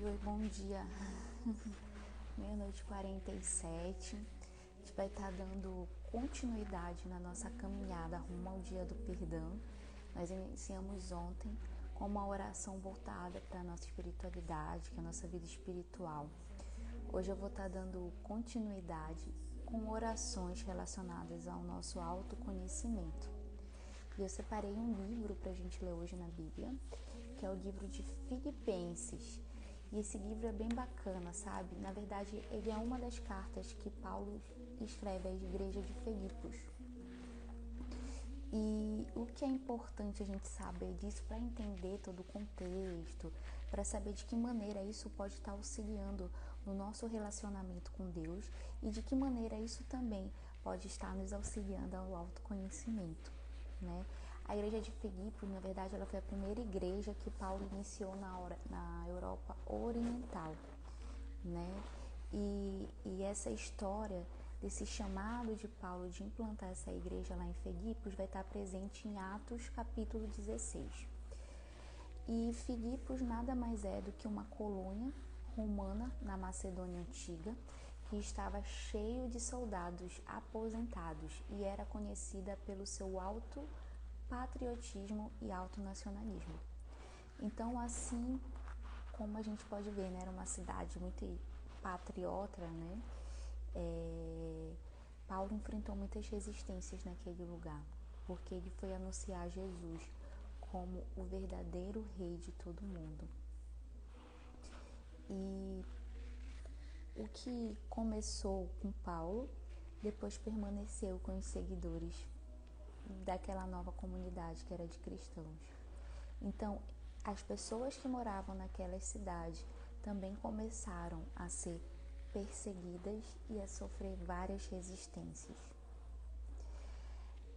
Oi, bom dia. Meia-noite e 47. A gente vai estar dando continuidade na nossa caminhada rumo ao dia do perdão. Nós iniciamos ontem com uma oração voltada para a nossa espiritualidade, que é a nossa vida espiritual. Hoje eu vou estar dando continuidade com orações relacionadas ao nosso autoconhecimento. E eu separei um livro para a gente ler hoje na Bíblia, que é o livro de Filipenses. E esse livro é bem bacana, sabe? Na verdade, ele é uma das cartas que Paulo escreve à igreja de Filipos. E o que é importante a gente saber disso para entender todo o contexto, para saber de que maneira isso pode estar auxiliando no nosso relacionamento com Deus e de que maneira isso também pode estar nos auxiliando ao autoconhecimento, né? A igreja de Filipos, na verdade, ela foi a primeira igreja que Paulo iniciou na Europa Oriental, né? E essa história desse chamado de Paulo de implantar essa igreja lá em Filipos vai estar presente em Atos capítulo 16. E Filipos nada mais é do que uma colônia romana na Macedônia Antiga, que estava cheio de soldados aposentados e era conhecida pelo seu alto patriotismo e autonacionalismo. Então, assim como a gente pode ver, né, era uma cidade muito patriota, né? Paulo enfrentou muitas resistências naquele lugar, porque ele foi anunciar Jesus como o verdadeiro rei de todo mundo. E o que começou com Paulo, depois permaneceu com os seguidores daquela nova comunidade que era de cristãos. Então, as pessoas que moravam naquelas cidades também começaram a ser perseguidas e a sofrer várias resistências.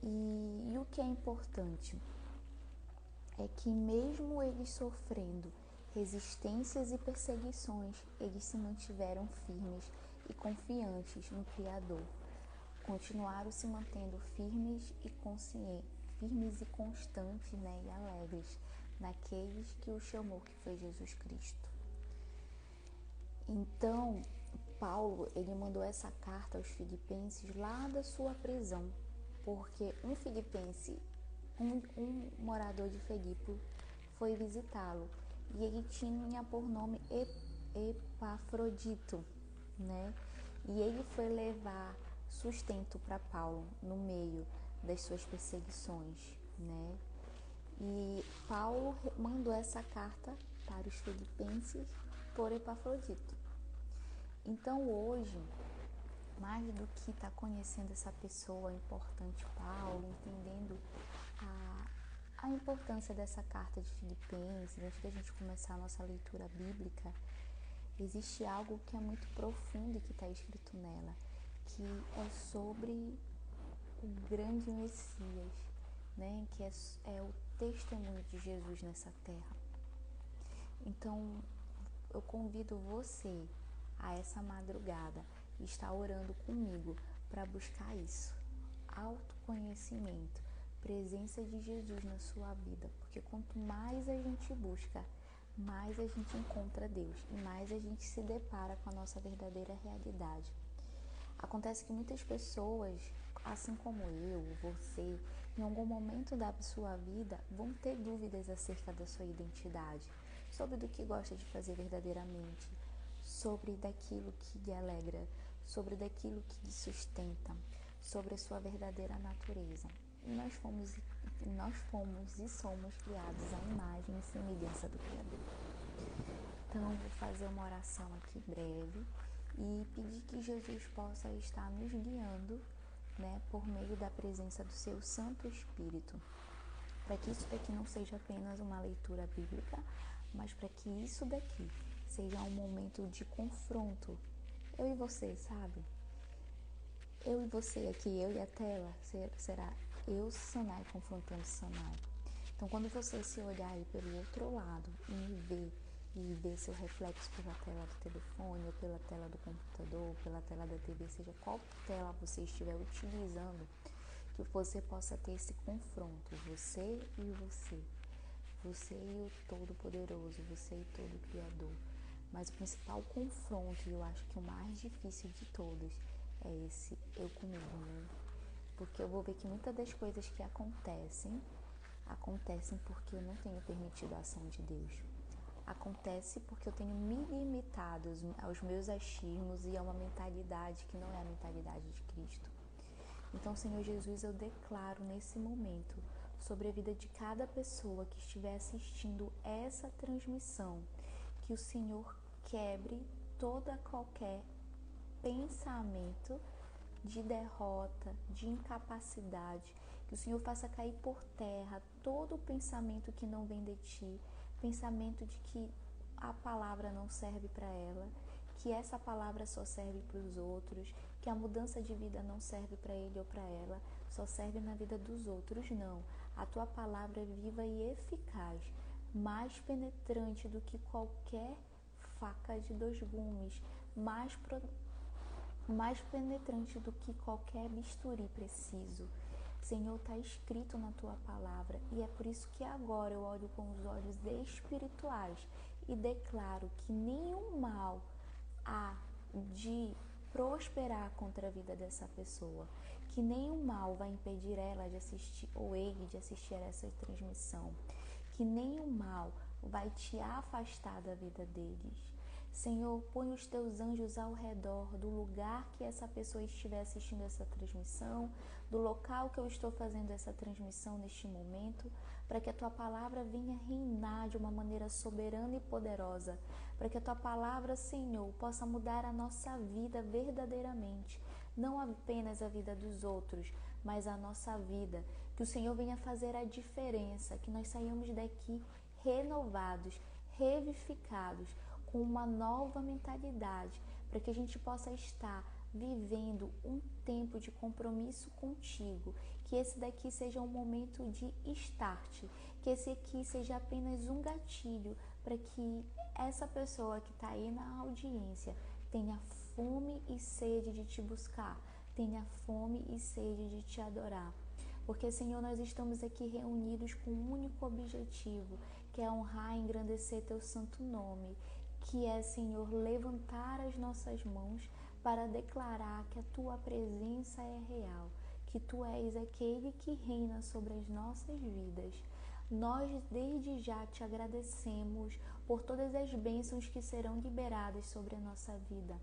E o que é importante é que mesmo eles sofrendo resistências e perseguições, eles se mantiveram firmes e confiantes no Criador. Continuaram se mantendo firmes e constantes, né, e alegres naqueles que o chamou, que foi Jesus Cristo. Então, Paulo, ele mandou essa carta aos filipenses lá da sua prisão, porque um filipense, um morador de Filipe, foi visitá-lo e ele tinha por nome Epafrodito, né? E ele foi levar sustento para Paulo no meio das suas perseguições, né? E Paulo mandou essa carta para os filipenses por Epafrodito. Então hoje, mais do que estar conhecendo essa pessoa importante, Paulo, entendendo a importância dessa carta de Filipenses, antes da gente começar a nossa leitura bíblica, existe algo que é muito profundo e que está escrito nela, que é sobre o grande Messias, né? Que é o testemunho de Jesus nessa terra. Então, eu convido você a essa madrugada estar orando comigo para buscar isso, autoconhecimento, presença de Jesus na sua vida, porque quanto mais a gente busca, mais a gente encontra Deus e mais a gente se depara com a nossa verdadeira realidade. Acontece que muitas pessoas, assim como eu, você, em algum momento da sua vida, vão ter dúvidas acerca da sua identidade, sobre do que gosta de fazer verdadeiramente, sobre daquilo que lhe alegra, sobre daquilo que lhe sustenta, sobre a sua verdadeira natureza. E nós fomos e somos criados à imagem e semelhança do Criador. Então, vou fazer uma oração aqui breve e pedir que Jesus possa estar nos guiando, né, por meio da presença do seu Santo Espírito, para que isso daqui não seja apenas uma leitura bíblica, mas para que isso daqui seja um momento de confronto. Eu e você, sabe? Eu e você aqui, eu e a tela, será eu, Sanai, confrontando Sanai. Então, quando você se olhar aí pelo outro lado e ver seu reflexo pela tela do telefone, ou pela tela do computador, ou pela tela da TV, seja qual tela você estiver utilizando, que você possa ter esse confronto, você e o Todo-Poderoso, você e todo Criador, Mas o principal confronto, e eu acho que o mais difícil de todos, é esse eu comigo, né? Porque eu vou ver que muitas das coisas que acontecem porque eu não tenho permitido a ação de Deus. Acontece porque eu tenho me limitado aos meus achismos e a uma mentalidade que não é a mentalidade de Cristo. Então, Senhor Jesus, eu declaro nesse momento sobre a vida de cada pessoa que estiver assistindo essa transmissão, que o Senhor quebre qualquer pensamento de derrota, de incapacidade, que o Senhor faça cair por terra todo o pensamento que não vem de Ti, pensamento de que a palavra não serve para ela, que essa palavra só serve para os outros, que a mudança de vida não serve para ele ou para ela, só serve na vida dos outros. Não, a Tua palavra é viva e eficaz, mais penetrante do que qualquer faca de 2 gumes, mais penetrante do que qualquer bisturi preciso. Senhor, está escrito na Tua palavra, e é por isso que agora eu olho com os olhos espirituais e declaro que nenhum mal há de prosperar contra a vida dessa pessoa, que nenhum mal vai impedir ela de assistir, ou ele de assistir a essa transmissão, que nenhum mal vai te afastar da vida deles. Senhor, põe os Teus anjos ao redor do lugar que essa pessoa estiver assistindo essa transmissão, do local que eu estou fazendo essa transmissão neste momento, para que a Tua palavra venha reinar de uma maneira soberana e poderosa, para que a Tua palavra, Senhor, possa mudar a nossa vida verdadeiramente, não apenas a vida dos outros, mas a nossa vida, que o Senhor venha fazer a diferença, que nós saiamos daqui renovados, revivificados, com uma nova mentalidade, para que a gente possa estar vivendo um tempo de compromisso contigo, que esse daqui seja um momento de start, que esse aqui seja apenas um gatilho para que essa pessoa que está aí na audiência tenha fome e sede de te buscar, tenha fome e sede de te adorar. Porque, Senhor, nós estamos aqui reunidos com um único objetivo, que é honrar e engrandecer Teu santo nome, que é, Senhor, levantar as nossas mãos para declarar que a Tua presença é real, que Tu és aquele que reina sobre as nossas vidas. Nós desde já Te agradecemos por todas as bênçãos que serão liberadas sobre a nossa vida.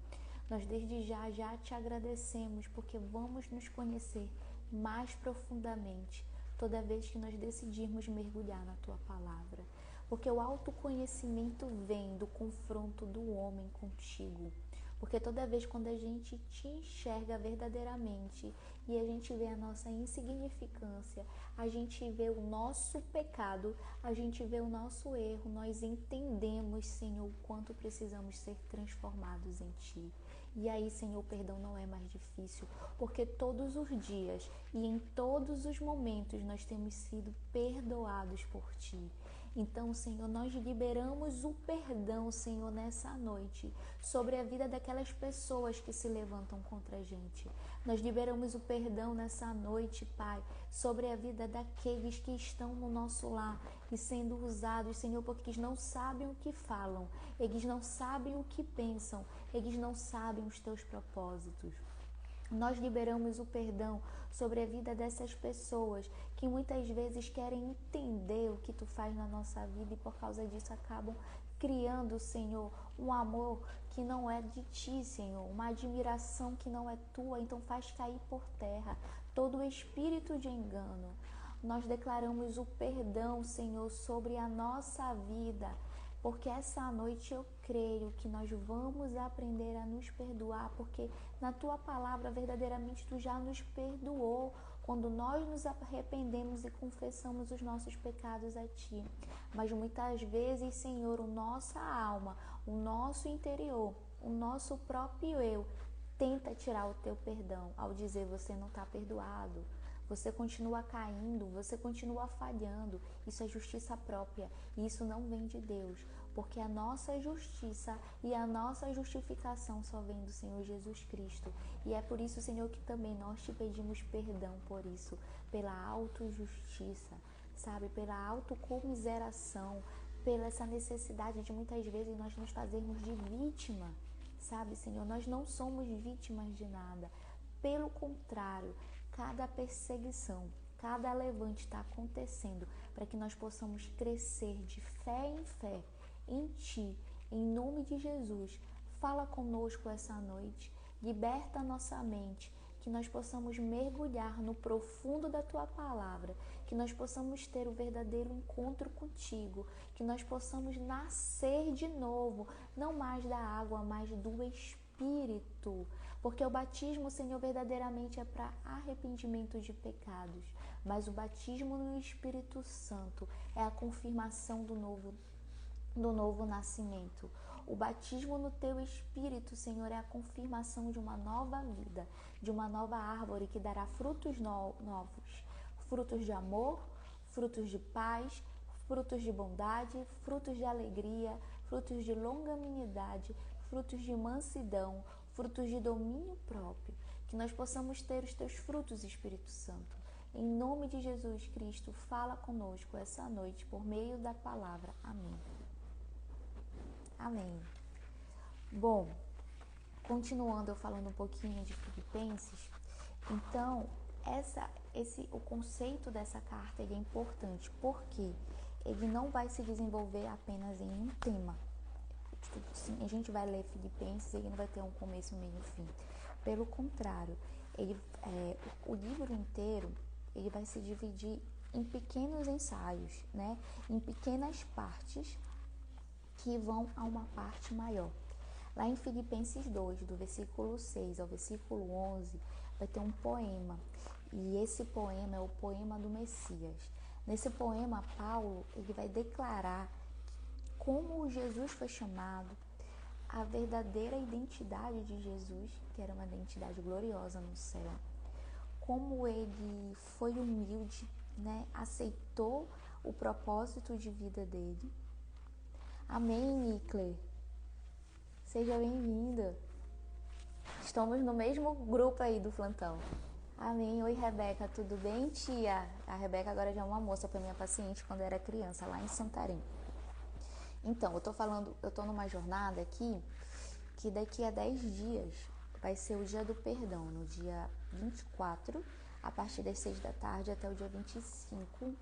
Nós desde já Te agradecemos porque vamos nos conhecer mais profundamente toda vez que nós decidirmos mergulhar na Tua palavra. Porque o autoconhecimento vem do confronto do homem contigo. Porque toda vez quando a gente te enxerga verdadeiramente e a gente vê a nossa insignificância, a gente vê o nosso pecado, a gente vê o nosso erro, nós entendemos, Senhor, o quanto precisamos ser transformados em Ti. E aí, Senhor, o perdão não é mais difícil, porque todos os dias e em todos os momentos nós temos sido perdoados por Ti. Então, Senhor, nós liberamos o perdão, Senhor, nessa noite, sobre a vida daquelas pessoas que se levantam contra a gente. Nós liberamos o perdão nessa noite, Pai, sobre a vida daqueles que estão no nosso lar e sendo usados, Senhor, porque eles não sabem o que falam, eles não sabem o que pensam, eles não sabem os Teus propósitos. Nós liberamos o perdão sobre a vida dessas pessoas que muitas vezes querem entender o que Tu faz na nossa vida e por causa disso acabam criando, Senhor, um amor que não é de Ti, Senhor, uma admiração que não é Tua, então faz cair por terra todo o espírito de engano. Nós declaramos o perdão, Senhor, sobre a nossa vida, porque essa noite eu creio que nós vamos aprender a nos perdoar, porque na Tua palavra verdadeiramente Tu já nos perdoou quando nós nos arrependemos e confessamos os nossos pecados a Ti. Mas muitas vezes, Senhor, a nossa alma, o nosso interior, o nosso próprio eu tenta tirar o Teu perdão ao dizer você não está perdoado. Você continua caindo, você continua falhando. Isso é justiça própria e isso não vem de Deus, porque a nossa justiça e a nossa justificação só vem do Senhor Jesus Cristo. E é por isso, Senhor, que também nós Te pedimos perdão por isso, pela autojustiça, sabe, pela autocomiseração, pela essa necessidade de muitas vezes nós nos fazermos de vítima, sabe, Senhor? Nós não somos vítimas de nada. Pelo contrário, cada perseguição, cada levante está acontecendo para que nós possamos crescer de fé em fé em Ti, em nome de Jesus. Fala conosco essa noite, liberta a nossa mente, que nós possamos mergulhar no profundo da Tua palavra, que nós possamos ter o verdadeiro encontro contigo, que nós possamos nascer de novo, não mais da água, mas do Espírito, porque o batismo, Senhor, verdadeiramente é para arrependimento de pecados, mas o batismo no Espírito Santo é a confirmação do novo nascimento. O batismo no Teu Espírito, Senhor, é a confirmação de uma nova vida, de uma nova árvore que dará frutos novos, frutos de amor, frutos de paz, frutos de bondade, frutos de alegria, frutos de longanimidade, frutos de mansidão, frutos de domínio próprio. Que nós possamos ter os Teus frutos, Espírito Santo. Em nome de Jesus Cristo, fala conosco essa noite por meio da palavra. Amém. Amém. Bom, continuando eu falando um pouquinho de Filipenses, então o conceito dessa carta ele é importante, porque ele não vai se desenvolver apenas em um tema. A gente vai ler Filipenses, ele não vai ter um começo, meio e fim. Pelo contrário, o livro inteiro ele vai se dividir em pequenos ensaios, né? Em pequenas partes que vão a uma parte maior. Lá em Filipenses 2, do versículo 6 ao versículo 11, vai ter um poema. E esse poema é o poema do Messias. Nesse poema, Paulo ele vai declarar como Jesus foi chamado, a verdadeira identidade de Jesus, que era uma identidade gloriosa no céu, como ele foi humilde, né? Aceitou o propósito de vida dele. Amém, Nikler? Seja bem-vinda. Estamos no mesmo grupo aí do plantão. Amém. Oi, Rebeca, tudo bem, tia? A Rebeca agora já é uma moça, foi minha paciente quando era criança, lá em Santarém. Então, eu tô numa jornada aqui, que daqui a 10 dias vai ser o dia do perdão, no dia 24, a partir das 6 da tarde até o dia 25,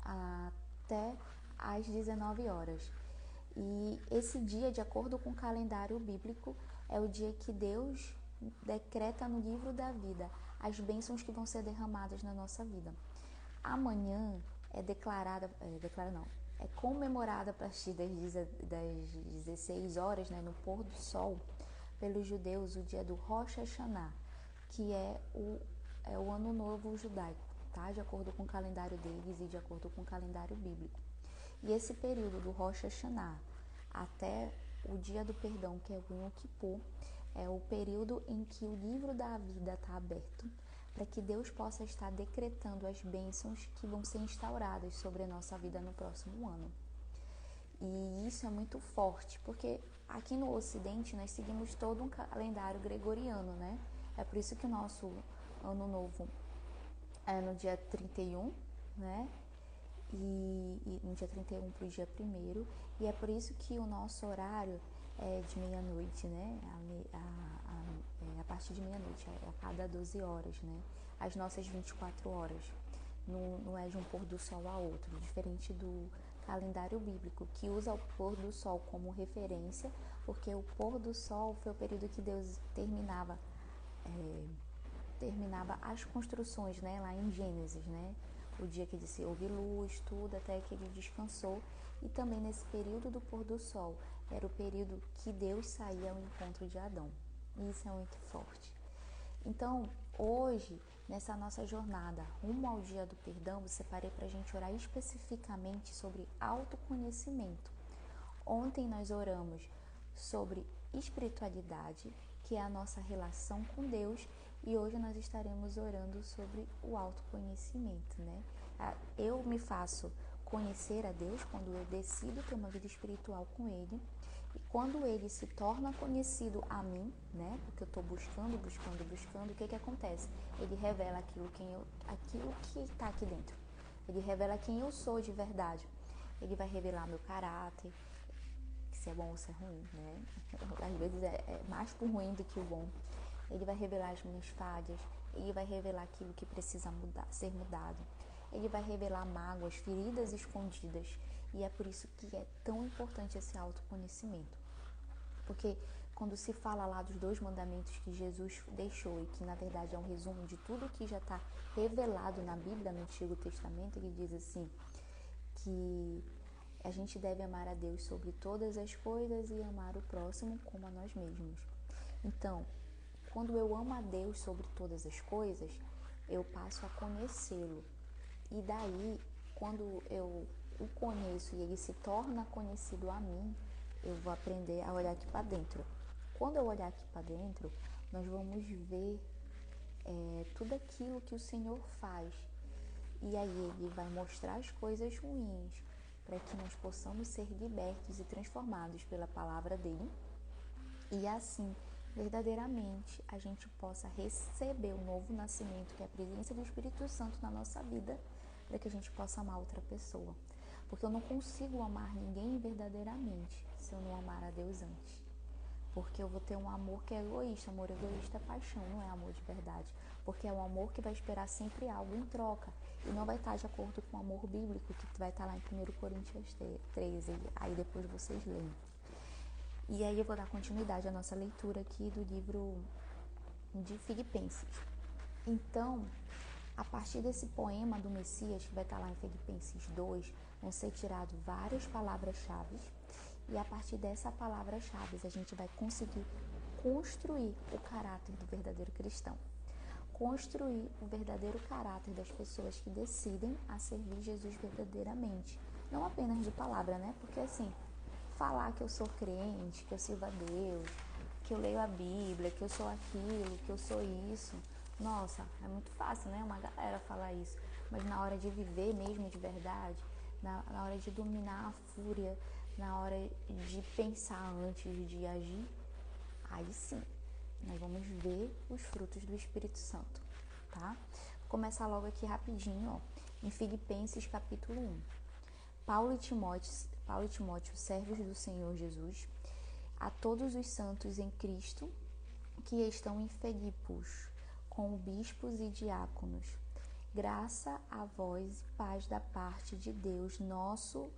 até às 19 horas. E esse dia, de acordo com o calendário bíblico, é o dia que Deus decreta no livro da vida as bênçãos que vão ser derramadas na nossa vida. Amanhã é comemorada a partir das 16 horas, né, no pôr do sol, pelos judeus, o dia do Rosh Hashanah, que é o ano novo judaico, tá? De acordo com o calendário deles e de acordo com o calendário bíblico. E esse período do Rosh Hashanah até o dia do perdão, que é o Yom Kippur, é o período em que o livro da vida está aberto para que Deus possa estar decretando as bênçãos que vão ser instauradas sobre a nossa vida no próximo ano. E isso é muito forte, porque aqui no Ocidente nós seguimos todo um calendário gregoriano, né? É por isso que o nosso ano novo é no dia 31, né? E no dia 31 para o dia 1º, e é por isso que o nosso horário é de meia-noite, né? A partir de meia-noite, a cada 12 horas, né? As nossas 24 horas. Não é de um pôr do sol a outro, diferente do calendário bíblico, que usa o pôr do sol como referência, porque o pôr do sol foi o período que Deus terminava as construções, né? Lá em Gênesis, né? O dia que disse houve luz, tudo, até que ele descansou. E também nesse período do pôr do sol, era o período que Deus saía ao encontro de Adão. E isso é muito forte. Então, hoje, nessa nossa jornada rumo ao dia do perdão, eu separei para a gente orar especificamente sobre autoconhecimento. Ontem nós oramos sobre espiritualidade, que é a nossa relação com Deus, e hoje nós estaremos orando sobre o autoconhecimento, né? Eu me faço conhecer a Deus quando eu decido ter uma vida espiritual com Ele, e quando Ele se torna conhecido a mim, né? Porque eu estou buscando, o que acontece? Ele revela aquilo que está aqui dentro. Ele revela quem eu sou de verdade. Ele vai revelar meu caráter, se é bom ou se é ruim, né? Às vezes é mais pro ruim do que o bom. Ele vai revelar as minhas falhas, ele vai revelar aquilo que precisa ser mudado. Ele vai revelar mágoas, feridas escondidas. E é por isso que é tão importante esse autoconhecimento. Porque quando se fala lá dos 2 mandamentos que Jesus deixou, e que na verdade é um resumo de tudo que já está revelado na Bíblia, no Antigo Testamento, ele diz assim, que a gente deve amar a Deus sobre todas as coisas e amar o próximo como a nós mesmos. Então, quando eu amo a Deus sobre todas as coisas, eu passo a conhecê-lo. E daí, quando eu o conheço e ele se torna conhecido a mim, eu vou aprender a olhar aqui para dentro. Quando eu olhar aqui para dentro, nós vamos ver tudo aquilo que o Senhor faz. E aí ele vai mostrar as coisas ruins para que nós possamos ser libertos e transformados pela palavra dele. E assim, verdadeiramente, a gente possa receber o novo nascimento, que é a presença do Espírito Santo na nossa vida, para que a gente possa amar outra pessoa. Porque eu não consigo amar ninguém verdadeiramente se eu não amar a Deus antes. Porque eu vou ter um amor que é egoísta. Amor egoísta é paixão, não é amor de verdade. Porque é um amor que vai esperar sempre algo em troca. E não vai estar de acordo com o amor bíblico, que vai estar lá em 1 Coríntios 13. Aí depois vocês leem. E aí eu vou dar continuidade à nossa leitura aqui do livro de Filipenses. Então, a partir desse poema do Messias, que vai estar lá em Filipenses 2, vão ser tiradas várias palavras-chave. E a partir dessa palavra-chave, a gente vai conseguir construir o caráter do verdadeiro cristão. Construir o verdadeiro caráter das pessoas que decidem a servir Jesus verdadeiramente. Não apenas de palavra, né? Porque assim, falar que eu sou crente, que eu sirvo a Deus, que eu leio a Bíblia, que eu sou aquilo, que eu sou isso. Nossa, é muito fácil, né? Uma galera falar isso. Mas na hora de viver mesmo de verdade, na hora de dominar a fúria, na hora de pensar antes de agir, aí sim, nós vamos ver os frutos do Espírito Santo, tá? Vou começar logo aqui rapidinho, ó, em Filipenses capítulo 1. Paulo e Timóteo, servos do Senhor Jesus, a todos os santos em Cristo que estão em Filipos, com bispos e diáconos. Graça a vós e paz da parte de Deus, nosso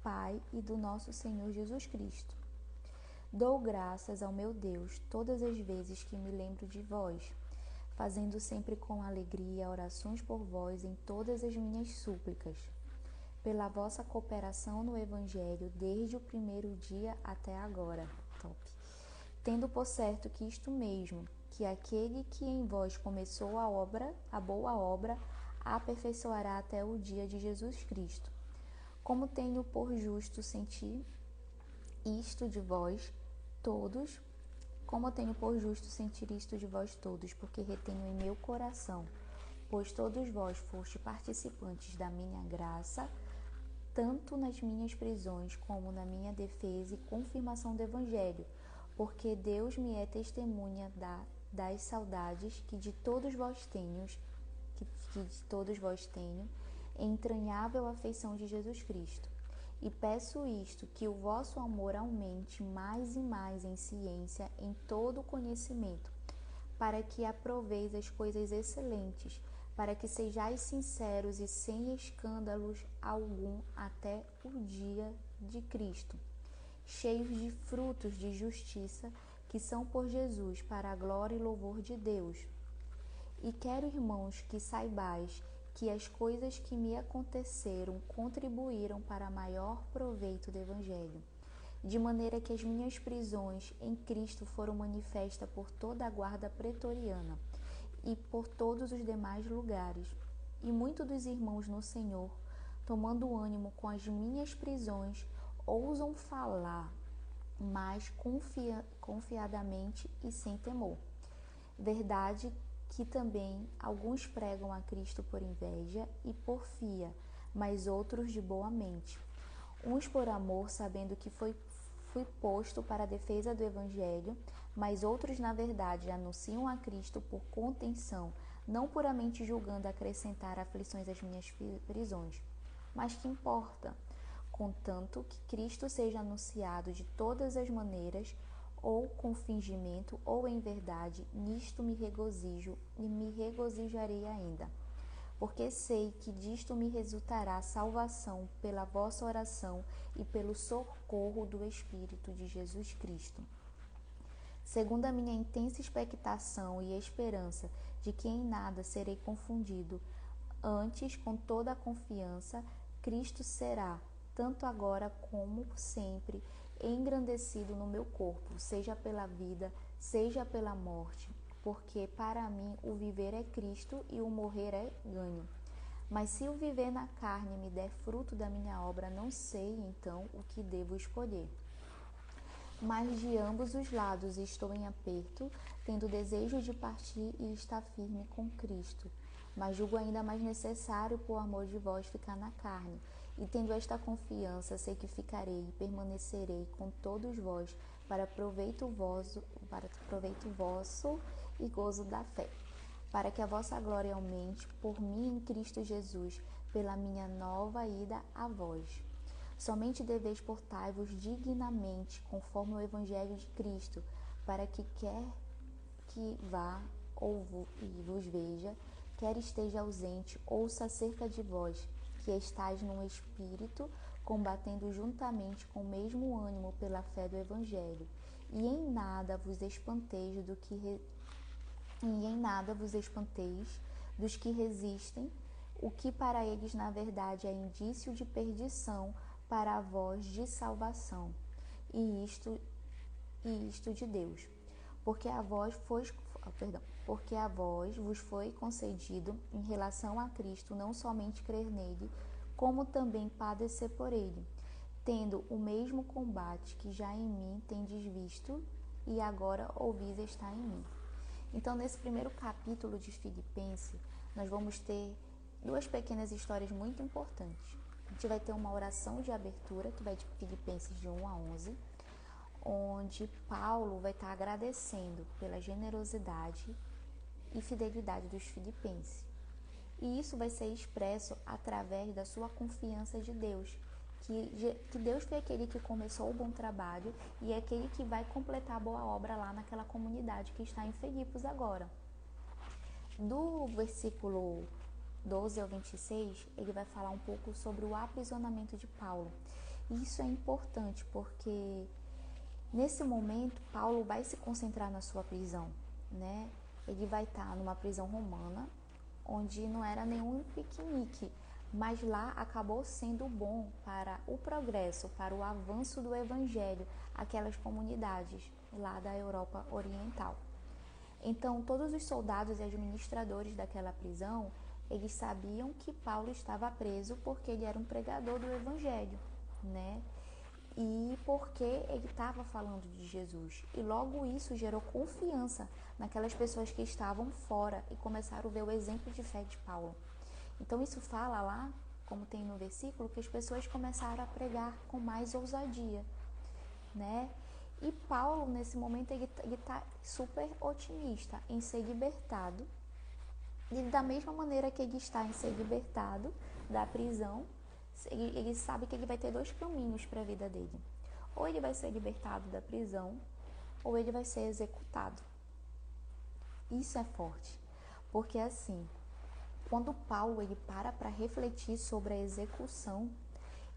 Pai, e do nosso Senhor Jesus Cristo. Dou graças ao meu Deus todas as vezes que me lembro de vós, fazendo sempre com alegria orações por vós em todas as minhas súplicas, pela vossa cooperação no Evangelho desde o primeiro dia até agora. Top. Tendo por certo que isto mesmo, que aquele que em vós começou a boa obra, a aperfeiçoará até o dia de Jesus Cristo. Como tenho por justo sentir isto de vós todos, porque retenho em meu coração, pois todos vós foste participantes da minha graça, tanto nas minhas prisões como na minha defesa e confirmação do Evangelho, porque Deus me é testemunha das saudades que de todos vós tenho, entranhável afeição de Jesus Cristo. E peço isto, que o vosso amor aumente mais e mais em ciência, em todo o conhecimento, para que aproveis as coisas excelentes, para que sejais sinceros e sem escândalos algum até o dia de Cristo, cheios de frutos de justiça, que são por Jesus, para a glória e louvor de Deus. E quero, irmãos, que saibais que as coisas que me aconteceram contribuíram para maior proveito do Evangelho, de maneira que as minhas prisões em Cristo foram manifestas por toda a guarda pretoriana e por todos os demais lugares. E muitos dos irmãos no Senhor, tomando ânimo com as minhas prisões, ousam falar mais confiadamente e sem temor. Verdade que também alguns pregam a Cristo por inveja e porfia, mas outros de boa mente. Uns por amor, sabendo que fui posto para a defesa do Evangelho, mas outros, na verdade, anunciam a Cristo por contenção, não puramente julgando acrescentar aflições às minhas prisões. Mas que importa? contanto que Cristo seja anunciado de todas as maneiras, ou com fingimento, ou em verdade, nisto me regozijo e me regozijarei ainda, porque sei que disto me resultará salvação pela vossa oração e pelo socorro do Espírito de Jesus Cristo. Segundo a minha intensa expectação e esperança de que em nada serei confundido, antes, com toda a confiança, Cristo será, tanto agora como sempre, engrandecido no meu corpo, seja pela vida, seja pela morte, porque para mim o viver é Cristo e o morrer é ganho. Mas se o viver na carne me der fruto da minha obra, não sei então o que devo escolher. Mas de ambos os lados estou em aperto, tendo desejo de partir e estar firme com Cristo. Mas julgo ainda mais necessário, por amor de vós, ficar na carne. E tendo esta confiança, sei que ficarei e permanecerei com todos vós, para proveito vosso e gozo da fé, para que a vossa glória aumente por mim em Cristo Jesus, pela minha nova ida a vós. Somente deveis portai-vos dignamente, conforme o Evangelho de Cristo, para que quer que vá ou vos veja, quer esteja ausente, ouça acerca de vós, que estáis num espírito, combatendo juntamente com o mesmo ânimo pela fé do Evangelho, e em nada vos espanteis dos que resistem, o que para eles na verdade é indício de perdição, para a vós de salvação, e isto de Deus, porque a vós vos foi concedido em relação a Cristo não somente crer nele, como também padecer por ele, tendo o mesmo combate que já em mim tendes visto e agora ouvis estar em mim. Então, nesse primeiro capítulo de Filipenses, nós vamos ter duas pequenas histórias muito importantes. A gente vai ter uma oração de abertura, que vai de Filipenses de 1 a 11, onde Paulo vai estar agradecendo pela generosidade e fidelidade dos filipenses. E isso vai ser expresso através da sua confiança de Deus, que Deus foi aquele que começou o bom trabalho e é aquele que vai completar a boa obra lá naquela comunidade que está em Filipos agora. Do versículo 12 ao 26, ele vai falar um pouco sobre o aprisionamento de Paulo. E isso é importante porque nesse momento Paulo vai se concentrar na sua prisão, né? Ele vai estar numa prisão romana, onde não era nenhum piquenique, mas lá acabou sendo bom para o progresso, para o avanço do evangelho, aquelas comunidades lá da Europa Oriental. Então, todos os soldados e administradores daquela prisão, eles sabiam que Paulo estava preso porque ele era um pregador do evangelho, né? E porque ele estava falando de Jesus. E logo isso gerou confiança naquelas pessoas que estavam fora e começaram a ver o exemplo de fé de Paulo. Então isso fala lá, como tem no versículo, que as pessoas começaram a pregar com mais ousadia, né? E Paulo, nesse momento, ele está super otimista em ser libertado. E da mesma maneira que ele está em ser libertado da prisão, ele sabe que ele vai ter dois caminhos para a vida dele. Ou ele vai ser libertado da prisão, ou ele vai ser executado. Isso é forte, porque assim, quando Paulo ele para refletir sobre a execução,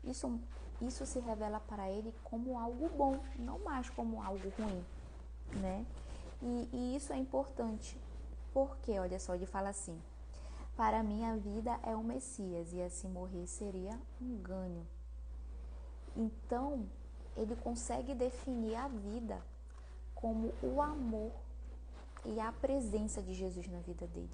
isso se revela para ele como algo bom, não mais como algo ruim, né? E isso é importante, porque, olha só, ele fala assim: para mim a vida é o Messias e assim morrer seria um ganho. Então, ele consegue definir a vida como o amor e a presença de Jesus na vida dele.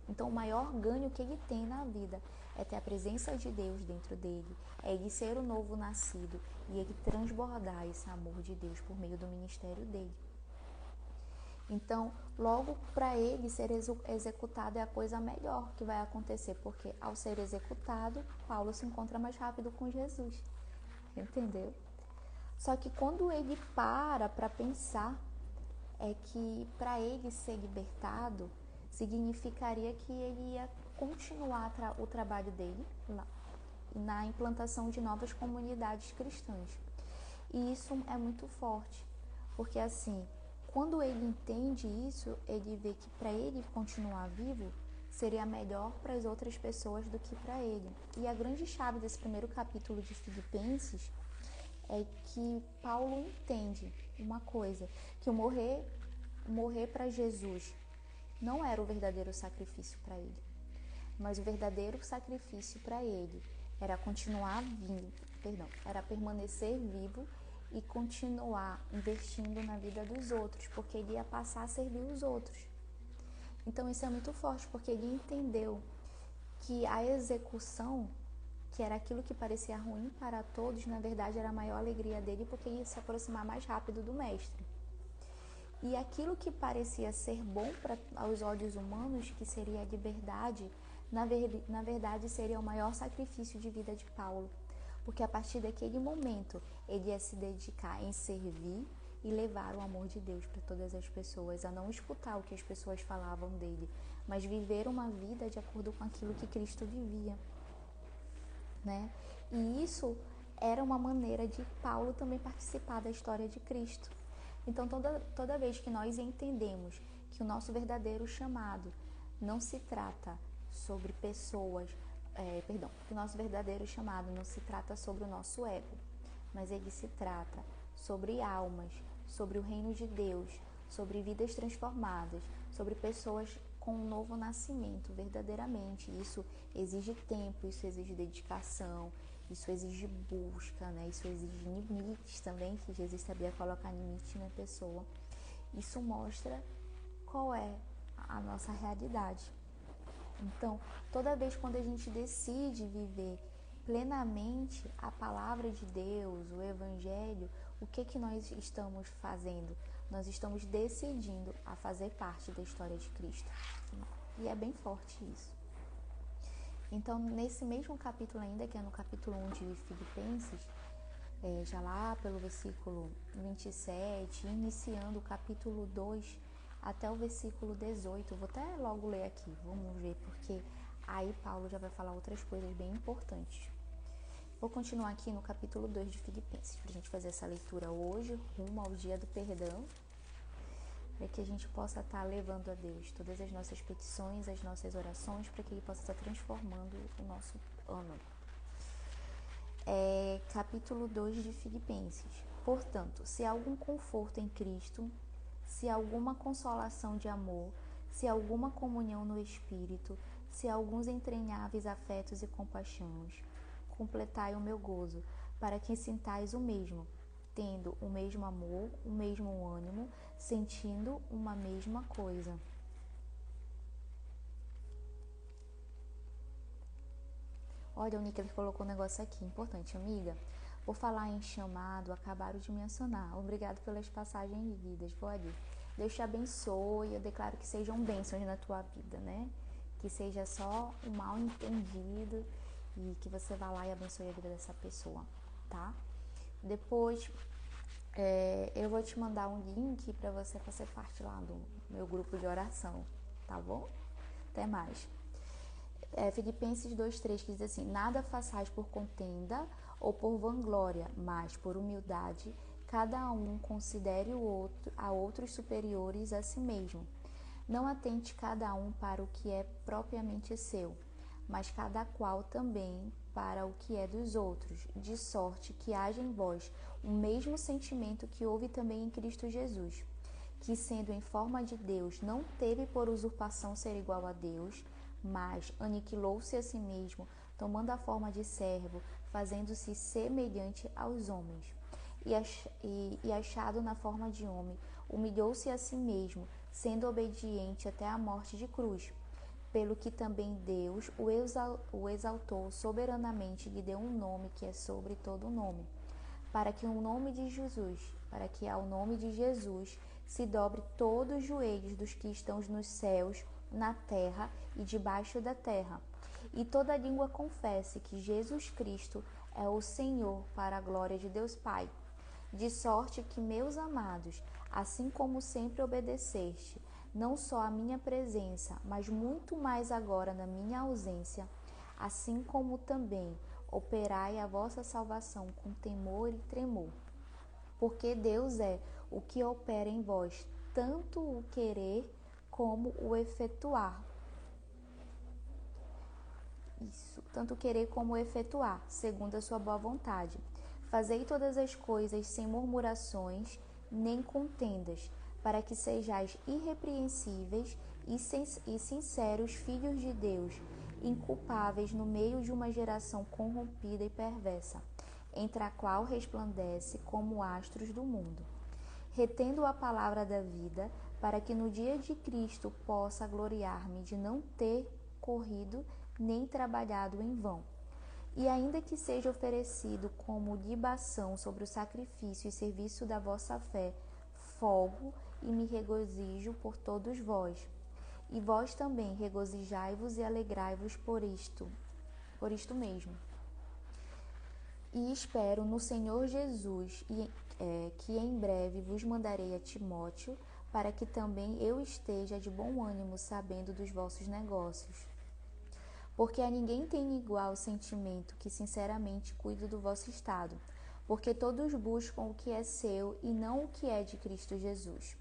Então, o maior ganho que ele tem na vida é ter a presença de Deus dentro dele, é ele ser o novo nascido e ele transbordar esse amor de Deus por meio do ministério dele. Então, logo para ele ser executado é a coisa melhor que vai acontecer, porque ao ser executado, Paulo se encontra mais rápido com Jesus. Entendeu? Só que quando ele para pensar, é que para ele ser libertado, significaria que ele ia continuar o trabalho dele lá, na implantação de novas comunidades cristãs. E isso é muito forte, porque assim, quando ele entende isso, ele vê que para ele continuar vivo, seria melhor para as outras pessoas do que para ele. E a grande chave desse primeiro capítulo de Filipenses é que Paulo entende uma coisa, que o morrer para Jesus não era o verdadeiro sacrifício para ele, mas o verdadeiro sacrifício para ele era era permanecer vivo e continuar investindo na vida dos outros, porque ele ia passar a servir os outros. Então isso é muito forte, porque ele entendeu que a execução, que era aquilo que parecia ruim para todos, na verdade era a maior alegria dele, porque ele ia se aproximar mais rápido do mestre. E aquilo que parecia ser bom aos olhos humanos, que seria a liberdade, na verdade seria o maior sacrifício de vida de Paulo, porque a partir daquele momento ele ia se dedicar em servir e levar o amor de Deus para todas as pessoas, a não escutar o que as pessoas falavam dele, mas viver uma vida de acordo com aquilo que Cristo vivia, né? E isso era uma maneira de Paulo também participar da história de Cristo. Então, toda vez que nós entendemos que o nosso verdadeiro chamado não se trata sobre pessoas, que o nosso verdadeiro chamado não se trata sobre o nosso ego, mas ele se trata sobre almas, sobre o reino de Deus, sobre vidas transformadas, sobre pessoas com um novo nascimento, verdadeiramente. Isso exige tempo, isso exige dedicação, isso exige busca, né? Isso exige limites também, que Jesus sabia colocar limite na pessoa. Isso mostra qual é a nossa realidade. Então, toda vez quando a gente decide viver plenamente a palavra de Deus, o Evangelho, o que nós estamos fazendo? Nós estamos decidindo a fazer parte da história de Cristo. E é bem forte isso. Então, nesse mesmo capítulo ainda, que é no capítulo 1 de Filipenses, já lá pelo versículo 27, iniciando o capítulo 2 até o versículo 18, vou até logo ler aqui, vamos ver, porque aí Paulo já vai falar outras coisas bem importantes. Vou continuar aqui no capítulo 2 de Filipenses, para a gente fazer essa leitura hoje, rumo ao dia do perdão, para que a gente possa estar levando a Deus todas as nossas petições, as nossas orações, para que Ele possa estar transformando o nosso ano. Capítulo 2 de Filipenses. Portanto, se há algum conforto em Cristo, se há alguma consolação de amor, se há alguma comunhão no Espírito, se há alguns entranháveis afetos e compaixões, completai o meu gozo, para que sintais o mesmo, tendo o mesmo amor, o mesmo ânimo, sentindo uma mesma coisa. Olha, o Nicolas colocou um negócio aqui, importante, amiga. Por falar em chamado, acabaram de mencionar. Obrigado pelas passagens vividas, pode? Deus te abençoe, eu declaro que sejam bênçãos na tua vida, né? Que seja só um mal entendido e que você vá lá e abençoe a vida dessa pessoa, tá? Depois, eu vou te mandar um link para você fazer parte lá do meu grupo de oração, tá bom? Até mais. Filipenses 2:3, que diz assim: nada façais por contenda ou por vanglória, mas por humildade, cada um considere a outros superiores a si mesmo. Não atente cada um para o que é propriamente seu, mas cada qual também para o que é dos outros, de sorte que haja em vós o mesmo sentimento que houve também em Cristo Jesus, que, sendo em forma de Deus, não teve por usurpação ser igual a Deus, mas aniquilou-se a si mesmo, tomando a forma de servo, fazendo-se semelhante aos homens. E achado na forma de homem, humilhou-se a si mesmo, sendo obediente até a morte de cruz. Pelo que também Deus o exaltou soberanamente e lhe deu um nome que é sobre todo nome, para que ao nome de Jesus se dobre todos os joelhos dos que estão nos céus, na terra e debaixo da terra, e toda língua confesse que Jesus Cristo é o Senhor, para a glória de Deus Pai. De sorte que, meus amados, assim como sempre obedeceste, não só a minha presença, mas muito mais agora na minha ausência, assim como também operai a vossa salvação com temor e tremor. Porque Deus é o que opera em vós, tanto o querer como o efetuar. Tanto querer como efetuar, segundo a sua boa vontade. Fazei todas as coisas sem murmurações, nem contendas, para que sejais irrepreensíveis e sinceros filhos de Deus, inculpáveis no meio de uma geração corrompida e perversa, entre a qual resplandece como astros do mundo, retendo a palavra da vida, para que no dia de Cristo possa gloriar-me de não ter corrido nem trabalhado em vão. E ainda que seja oferecido como libação sobre o sacrifício e serviço da vossa fé, folgo e me regozijo por todos vós. E vós também regozijai-vos e alegrai-vos por isto mesmo. E espero no Senhor Jesus que em breve vos mandarei a Timóteo, para que também eu esteja de bom ânimo, sabendo dos vossos negócios. Porque a ninguém tem igual sentimento que sinceramente cuide do vosso estado, porque todos buscam o que é seu e não o que é de Cristo Jesus.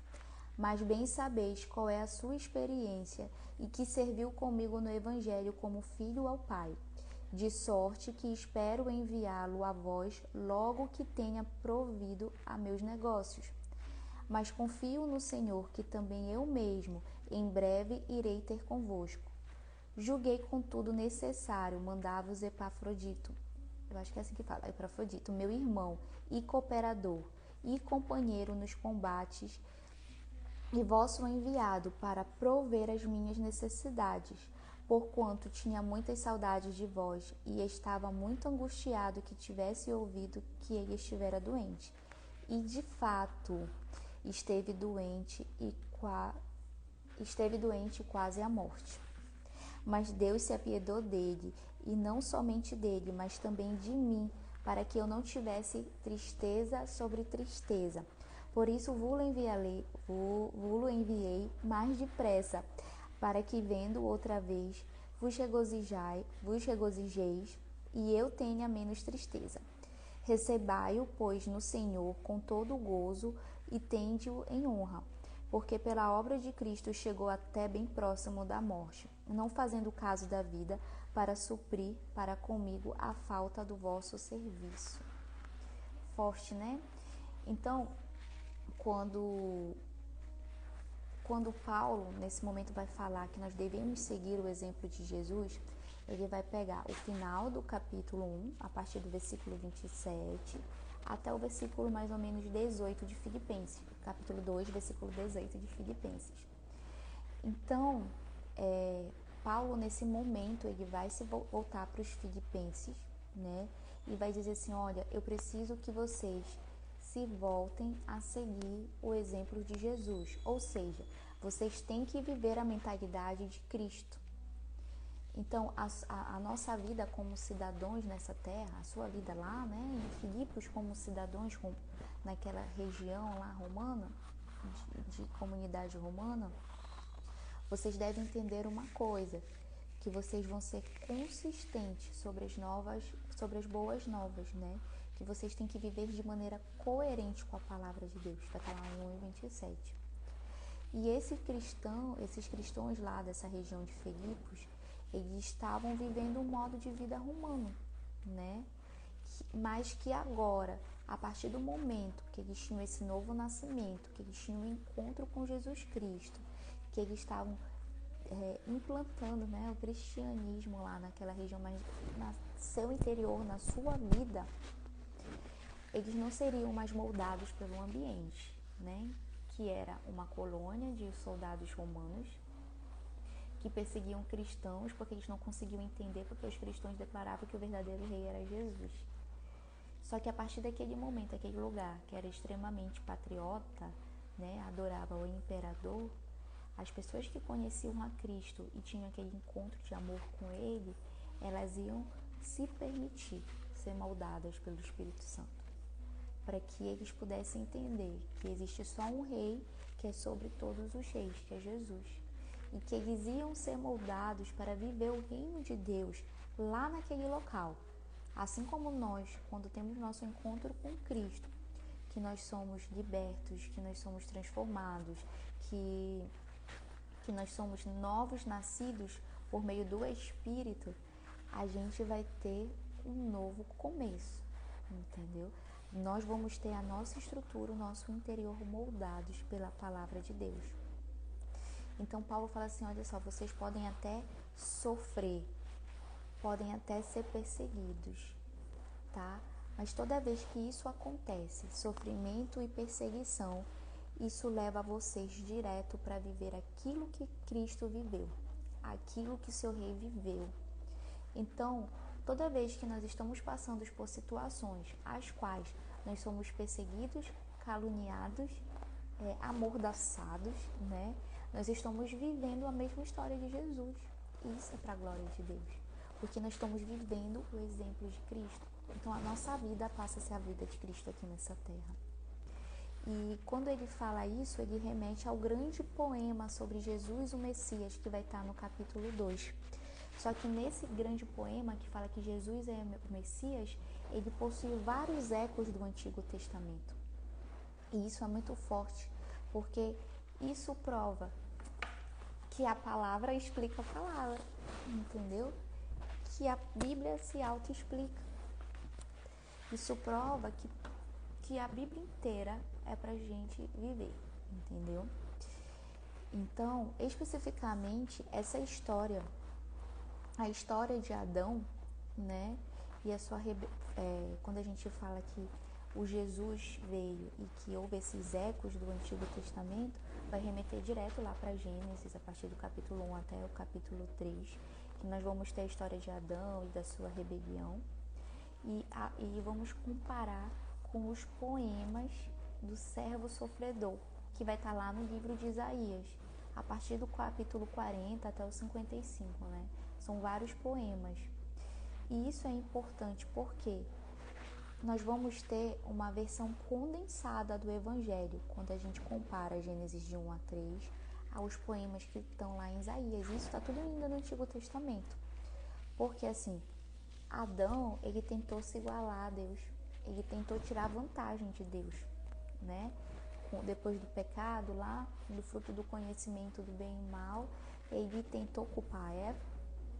Mas bem sabeis qual é a sua experiência e que serviu comigo no Evangelho como filho ao Pai, de sorte que espero enviá-lo a vós logo que tenha provido a meus negócios. Mas confio no Senhor que também eu mesmo em breve irei ter convosco. Julguei, contudo, necessário mandar-vos Epafrodito, eu acho que é assim que fala, Epafrodito, meu irmão e cooperador e companheiro nos combates, e vosso enviado para prover as minhas necessidades, porquanto tinha muitas saudades de vós e estava muito angustiado que tivesse ouvido que ele estivera doente. E de fato esteve doente quase à morte. Mas Deus se apiedou dele, e não somente dele, mas também de mim, para que eu não tivesse tristeza sobre tristeza. Por isso vos-lo enviei mais depressa, para que, vendo outra vez, vos regozijeis, e eu tenha menos tristeza. Recebai-o, pois, no Senhor com todo o gozo, e tende-o em honra, porque pela obra de Cristo chegou até bem próximo da morte, não fazendo caso da vida, para suprir para comigo a falta do vosso serviço. Forte, né? Então, quando Paulo, nesse momento, vai falar que nós devemos seguir o exemplo de Jesus, ele vai pegar o final do capítulo 1, a partir do versículo 27, até o versículo mais ou menos 18 de Filipenses, capítulo 2, versículo 18 de Filipenses. Então, Paulo, nesse momento, ele vai se voltar para os filipenses, né? E vai dizer assim, olha, eu preciso que vocês se voltem a seguir o exemplo de Jesus. Ou seja, vocês têm que viver a mentalidade de Cristo. Então, a nossa vida como cidadãos nessa terra, a sua vida lá, né, em Filipos, como cidadãos naquela região lá romana, de comunidade romana, vocês devem entender uma coisa, que vocês vão ser consistentes sobre as boas novas, né? Que vocês têm que viver de maneira coerente com a palavra de Deus, está lá em 1:27. E esses cristãos lá dessa região de Filipos, eles estavam vivendo um modo de vida romano, né? Mas que agora, a partir do momento que eles tinham esse novo nascimento, que eles tinham um encontro com Jesus Cristo, que eles estavam implantando, né, o cristianismo lá naquela região, mas no seu interior, na sua vida, eles não seriam mais moldados pelo ambiente, né? Que era uma colônia de soldados romanos que perseguiam cristãos porque eles não conseguiam entender porque os cristãos declaravam que o verdadeiro rei era Jesus. Só que a partir daquele momento, aquele lugar que era extremamente patriota, né, adorava o imperador, as pessoas que conheciam a Cristo e tinham aquele encontro de amor com Ele, elas iam se permitir ser moldadas pelo Espírito Santo, para que eles pudessem entender que existe só um rei que é sobre todos os reis, que é Jesus, e que eles iam ser moldados para viver o reino de Deus lá naquele local, Assim como nós, quando temos nosso encontro com Cristo, que nós somos libertos, que nós somos transformados, que nós somos novos nascidos por meio do Espírito, a gente vai ter um novo começo, entendeu? Nós vamos ter a nossa estrutura, o nosso interior moldados pela palavra de Deus. Então Paulo fala assim, olha só, vocês podem até sofrer, podem até ser perseguidos, tá? Mas toda vez que isso acontece, sofrimento e perseguição, isso leva vocês direto para viver aquilo que Cristo viveu, aquilo que seu rei viveu. Então, toda vez que nós estamos passando por situações as quais nós somos perseguidos, caluniados, amordaçados, né? Nós estamos vivendo a mesma história de Jesus. Isso é para a glória de Deus, porque nós estamos vivendo o exemplo de Cristo. Então, a nossa vida passa a ser a vida de Cristo aqui nessa terra. E quando ele fala isso, ele remete ao grande poema sobre Jesus, o Messias, que vai estar no capítulo 2. Só que nesse grande poema que fala que Jesus é o Messias, ele possui vários ecos do Antigo Testamento. E isso é muito forte, porque isso prova que a palavra explica a palavra, entendeu? Que a Bíblia se auto-explica. Isso prova que a Bíblia inteira é pra gente viver, entendeu? Então, especificamente, essa história, a história de Adão, né? E a sua quando a gente fala que o Jesus veio e que houve esses ecos do Antigo Testamento, vai remeter direto lá para Gênesis, a partir do capítulo 1 até o capítulo 3, que nós vamos ter a história de Adão e da sua rebelião, e vamos comparar com os poemas do servo sofredor, que vai estar lá no livro de Isaías, a partir do capítulo 40 até o 55, né? São vários poemas. E isso é importante porque nós vamos ter uma versão condensada do Evangelho, quando a gente compara Gênesis de 1 a 3 aos poemas que estão lá em Isaías. Isso está tudo ainda no Antigo Testamento. Porque assim, Adão, ele tentou se igualar a Deus, ele tentou tirar vantagem de Deus, né? Depois do pecado lá, do fruto do conhecimento do bem e mal, ele tentou culpar Eva,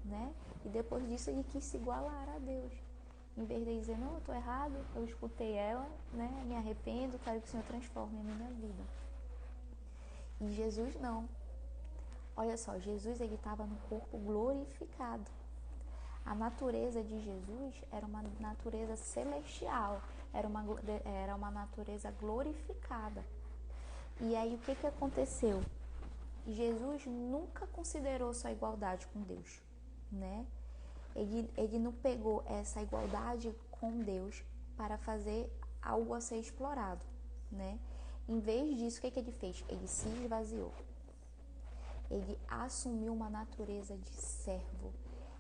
né? E depois disso ele quis se igualar a Deus. Em vez de dizer, não, eu estou errado, eu escutei ela, né? Me arrependo, quero que o Senhor transforme a minha vida. E Jesus não. Olha só, Jesus ele estava no corpo glorificado. A natureza de Jesus era uma natureza celestial, era uma natureza glorificada. E aí o que aconteceu? Jesus nunca considerou sua igualdade com Deus, né? Ele não pegou essa igualdade com Deus para fazer algo a ser explorado, né? Em vez disso, o que ele fez? Ele se esvaziou. Ele assumiu uma natureza de servo.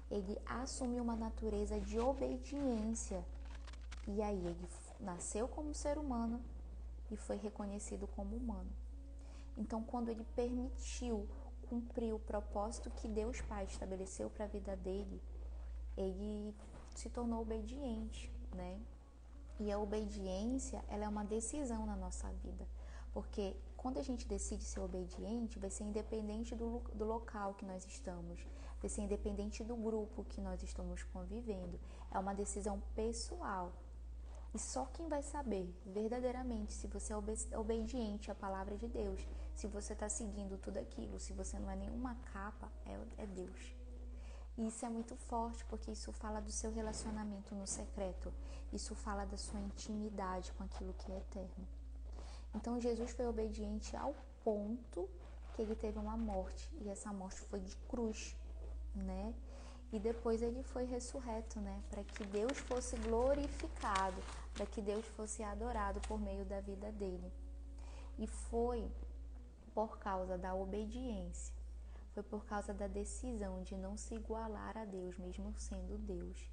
Ele assumiu uma natureza de obediência. E aí ele nasceu como ser humano e foi reconhecido como humano. Então, quando ele permitiu cumprir o propósito que Deus Pai estabeleceu para a vida dele, ele se tornou obediente, né? E a obediência, ela é uma decisão na nossa vida. Porque quando a gente decide ser obediente, vai ser independente do local que nós estamos, vai ser independente do grupo que nós estamos convivendo. É uma decisão pessoal. E só quem vai saber verdadeiramente se você é obediente à palavra de Deus, se você está seguindo tudo aquilo, se você não é nenhuma capa, é Deus. E isso é muito forte, porque isso fala do seu relacionamento no secreto. Isso fala da sua intimidade com aquilo que é eterno. Então, Jesus foi obediente ao ponto que ele teve uma morte. E essa morte foi de cruz, né? E depois ele foi ressurreto, né? Para que Deus fosse glorificado, para que Deus fosse adorado por meio da vida dele. E foi por causa da obediência. Foi por causa da decisão de não se igualar a Deus, mesmo sendo Deus,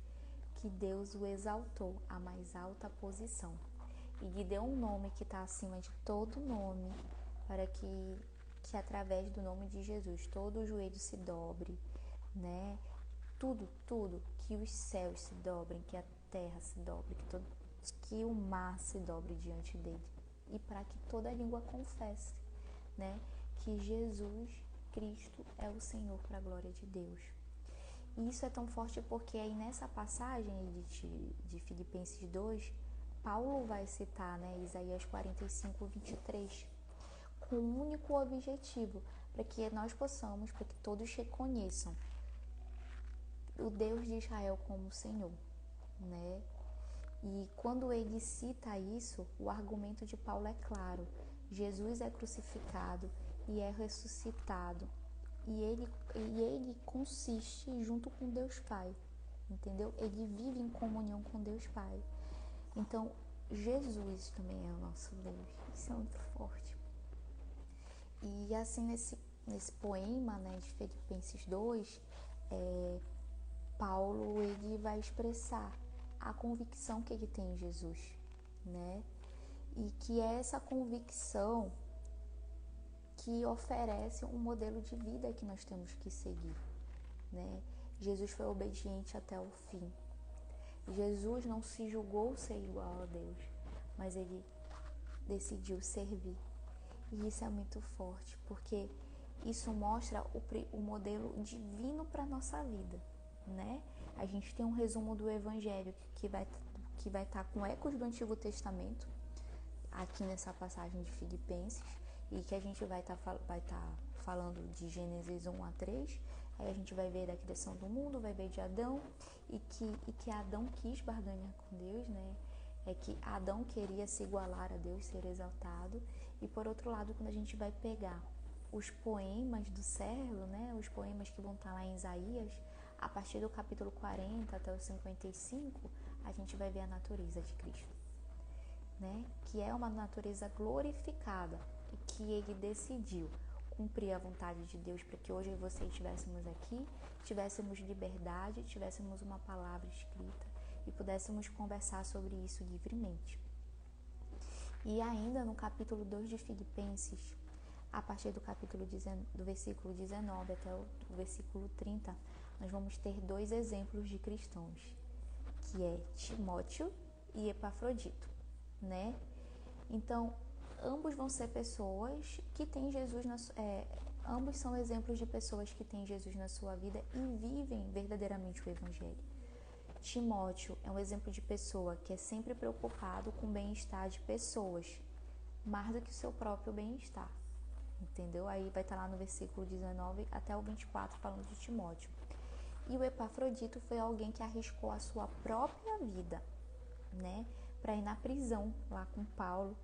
que Deus o exaltou à mais alta posição. E lhe deu um nome que está acima de todo nome, para que através do nome de Jesus todo o joelho se dobre, né? Tudo, que os céus se dobrem, que a terra se dobre, que o mar se dobre diante dele, e para que toda língua confesse, né, que Jesus Cristo é o Senhor, para a glória de Deus. E isso é tão forte porque aí nessa passagem de Filipenses 2, Paulo vai citar, né, Isaías 45, 23, com um único objetivo, para que nós possamos, para que todos reconheçam o Deus de Israel como Senhor, né? E quando ele cita isso, o argumento de Paulo é claro: Jesus é crucificado e é ressuscitado, e ele consiste junto com Deus Pai, entendeu? Ele vive em comunhão com Deus Pai. Então, Jesus também é o nosso Deus. Isso é muito forte. E assim, nesse poema, né, de Filipenses 2, Paulo ele vai expressar a convicção que ele tem em Jesus, né? E que é essa convicção que oferece um modelo de vida que nós temos que seguir, né? Jesus foi obediente até o fim. Jesus não se julgou ser igual a Deus, mas ele decidiu servir. E isso é muito forte, porque isso mostra o modelo divino para a nossa vida, né? A gente tem um resumo do Evangelho que vai estar com ecos do Antigo Testamento, aqui nessa passagem de Filipenses, e que a gente vai estar falando de Gênesis 1 a 3, aí a gente vai ver da criação do mundo, vai ver de Adão, e que Adão quis barganhar com Deus, né? É que Adão queria se igualar a Deus, ser exaltado. E por outro lado, quando a gente vai pegar os poemas do servo, né, os poemas que vão estar lá em Isaías, a partir do capítulo 40 até o 55, a gente vai ver a natureza de Cristo, né, que é uma natureza glorificada e que ele decidiu cumprir a vontade de Deus para que hoje eu e você estivéssemos aqui, tivéssemos liberdade, tivéssemos uma palavra escrita e pudéssemos conversar sobre isso livremente. E ainda no capítulo 2 de Filipenses, a partir do versículo 19 até o versículo 30, nós vamos ter dois exemplos de cristãos, que é Timóteo e Epafrodito, né? Então, ambos vão ser pessoas que têm Jesus ambos são exemplos de pessoas que têm Jesus na sua vida e vivem verdadeiramente o Evangelho. Timóteo é um exemplo de pessoa que é sempre preocupado com o bem-estar de pessoas, mais do que o seu próprio bem-estar, entendeu? Aí vai estar lá no versículo 19 até o 24 falando de Timóteo. E o Epafrodito foi alguém que arriscou a sua própria vida, né, para ir na prisão lá com Paulo,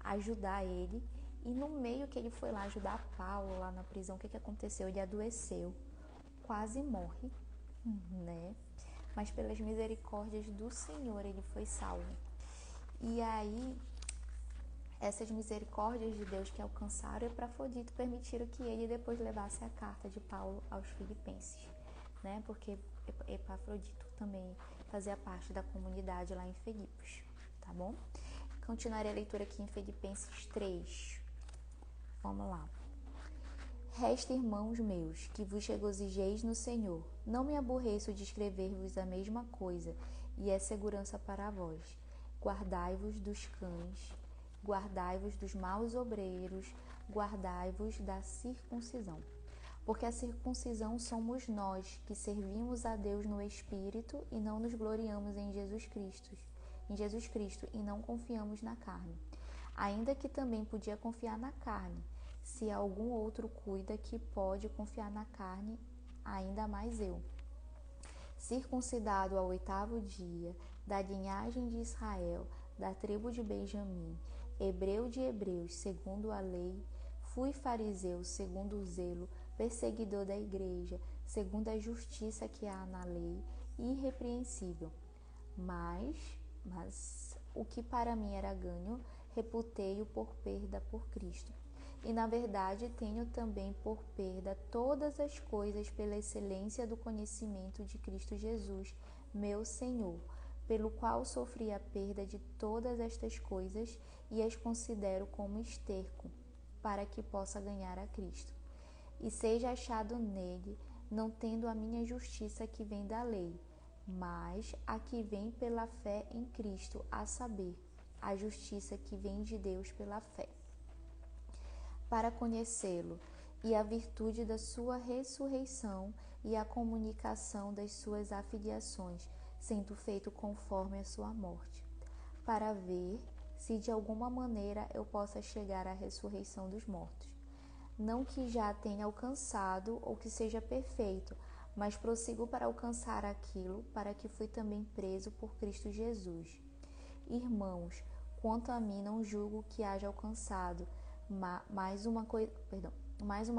ajudar ele. E no meio que ele foi lá ajudar Paulo lá na prisão, o que aconteceu? Ele adoeceu, quase morre, né? Mas pelas misericórdias do Senhor ele foi salvo. E aí, essas misericórdias de Deus que alcançaram Epafrodito permitiram que ele depois levasse a carta de Paulo aos Filipenses, né? Porque Epafrodito também fazia parte da comunidade lá em Filipos, tá bom? Continuarei a leitura aqui em Filipenses 3. Vamos lá. Resta, irmãos meus, que vos regozijeis no Senhor. Não me aborreço de escrever-vos a mesma coisa, e é segurança para vós. Guardai-vos dos cães, guardai-vos dos maus obreiros, guardai-vos da circuncisão. Porque a circuncisão somos nós, que servimos a Deus no Espírito e não nos gloriamos em Jesus Cristo e não confiamos na carne. Ainda que também podia confiar na carne, se algum outro cuida que pode confiar na carne, ainda mais eu. Circuncidado ao 8º dia, da linhagem de Israel, da tribo de Benjamim, hebreu de hebreus, segundo a lei, fui fariseu, segundo o zelo, perseguidor da igreja, segundo a justiça que há na lei, irrepreensível. Mas o que para mim era ganho, reputei-o por perda por Cristo. E na verdade tenho também por perda todas as coisas pela excelência do conhecimento de Cristo Jesus, meu Senhor, pelo qual sofri a perda de todas estas coisas e as considero como esterco, para que possa ganhar a Cristo. E seja achado nele, não tendo a minha justiça que vem da lei, mas a que vem pela fé em Cristo, a saber, a justiça que vem de Deus pela fé, para conhecê-lo, e a virtude da sua ressurreição e a comunicação das suas afiliações, sendo feito conforme a sua morte, para ver se de alguma maneira eu possa chegar à ressurreição dos mortos. Não que já tenha alcançado ou que seja perfeito, mas prossigo para alcançar aquilo para que fui também preso por Cristo Jesus. Irmãos, quanto a mim não julgo que haja alcançado, mais uma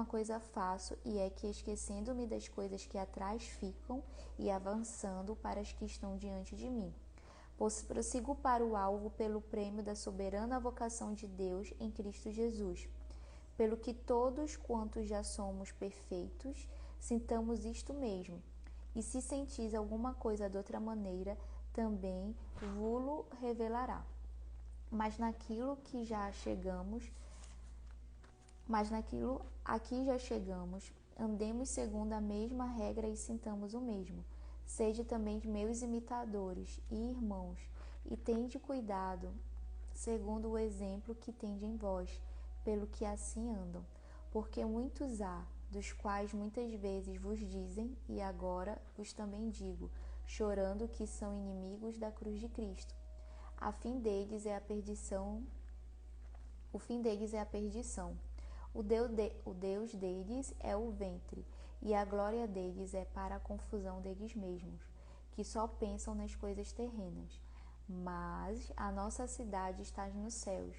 coisa faço, e é que, esquecendo-me das coisas que atrás ficam e avançando para as que estão diante de mim, prossigo para o alvo pelo prêmio da soberana vocação de Deus em Cristo Jesus. Pelo que todos quantos já somos perfeitos, sintamos isto mesmo. E se sentis alguma coisa de outra maneira, também vos revelará. Mas naquilo aqui já chegamos, andemos segundo a mesma regra e sintamos o mesmo. Sede também meus imitadores e irmãos, e tende cuidado, segundo o exemplo que tende em vós, pelo que assim andam. Porque muitos há, dos quais muitas vezes vos dizem, e agora vos também digo, chorando, que são inimigos da cruz de Cristo. O fim deles é a perdição. O Deus deles é o ventre, e a glória deles é para a confusão deles mesmos, que só pensam nas coisas terrenas. Mas a nossa cidade está nos céus,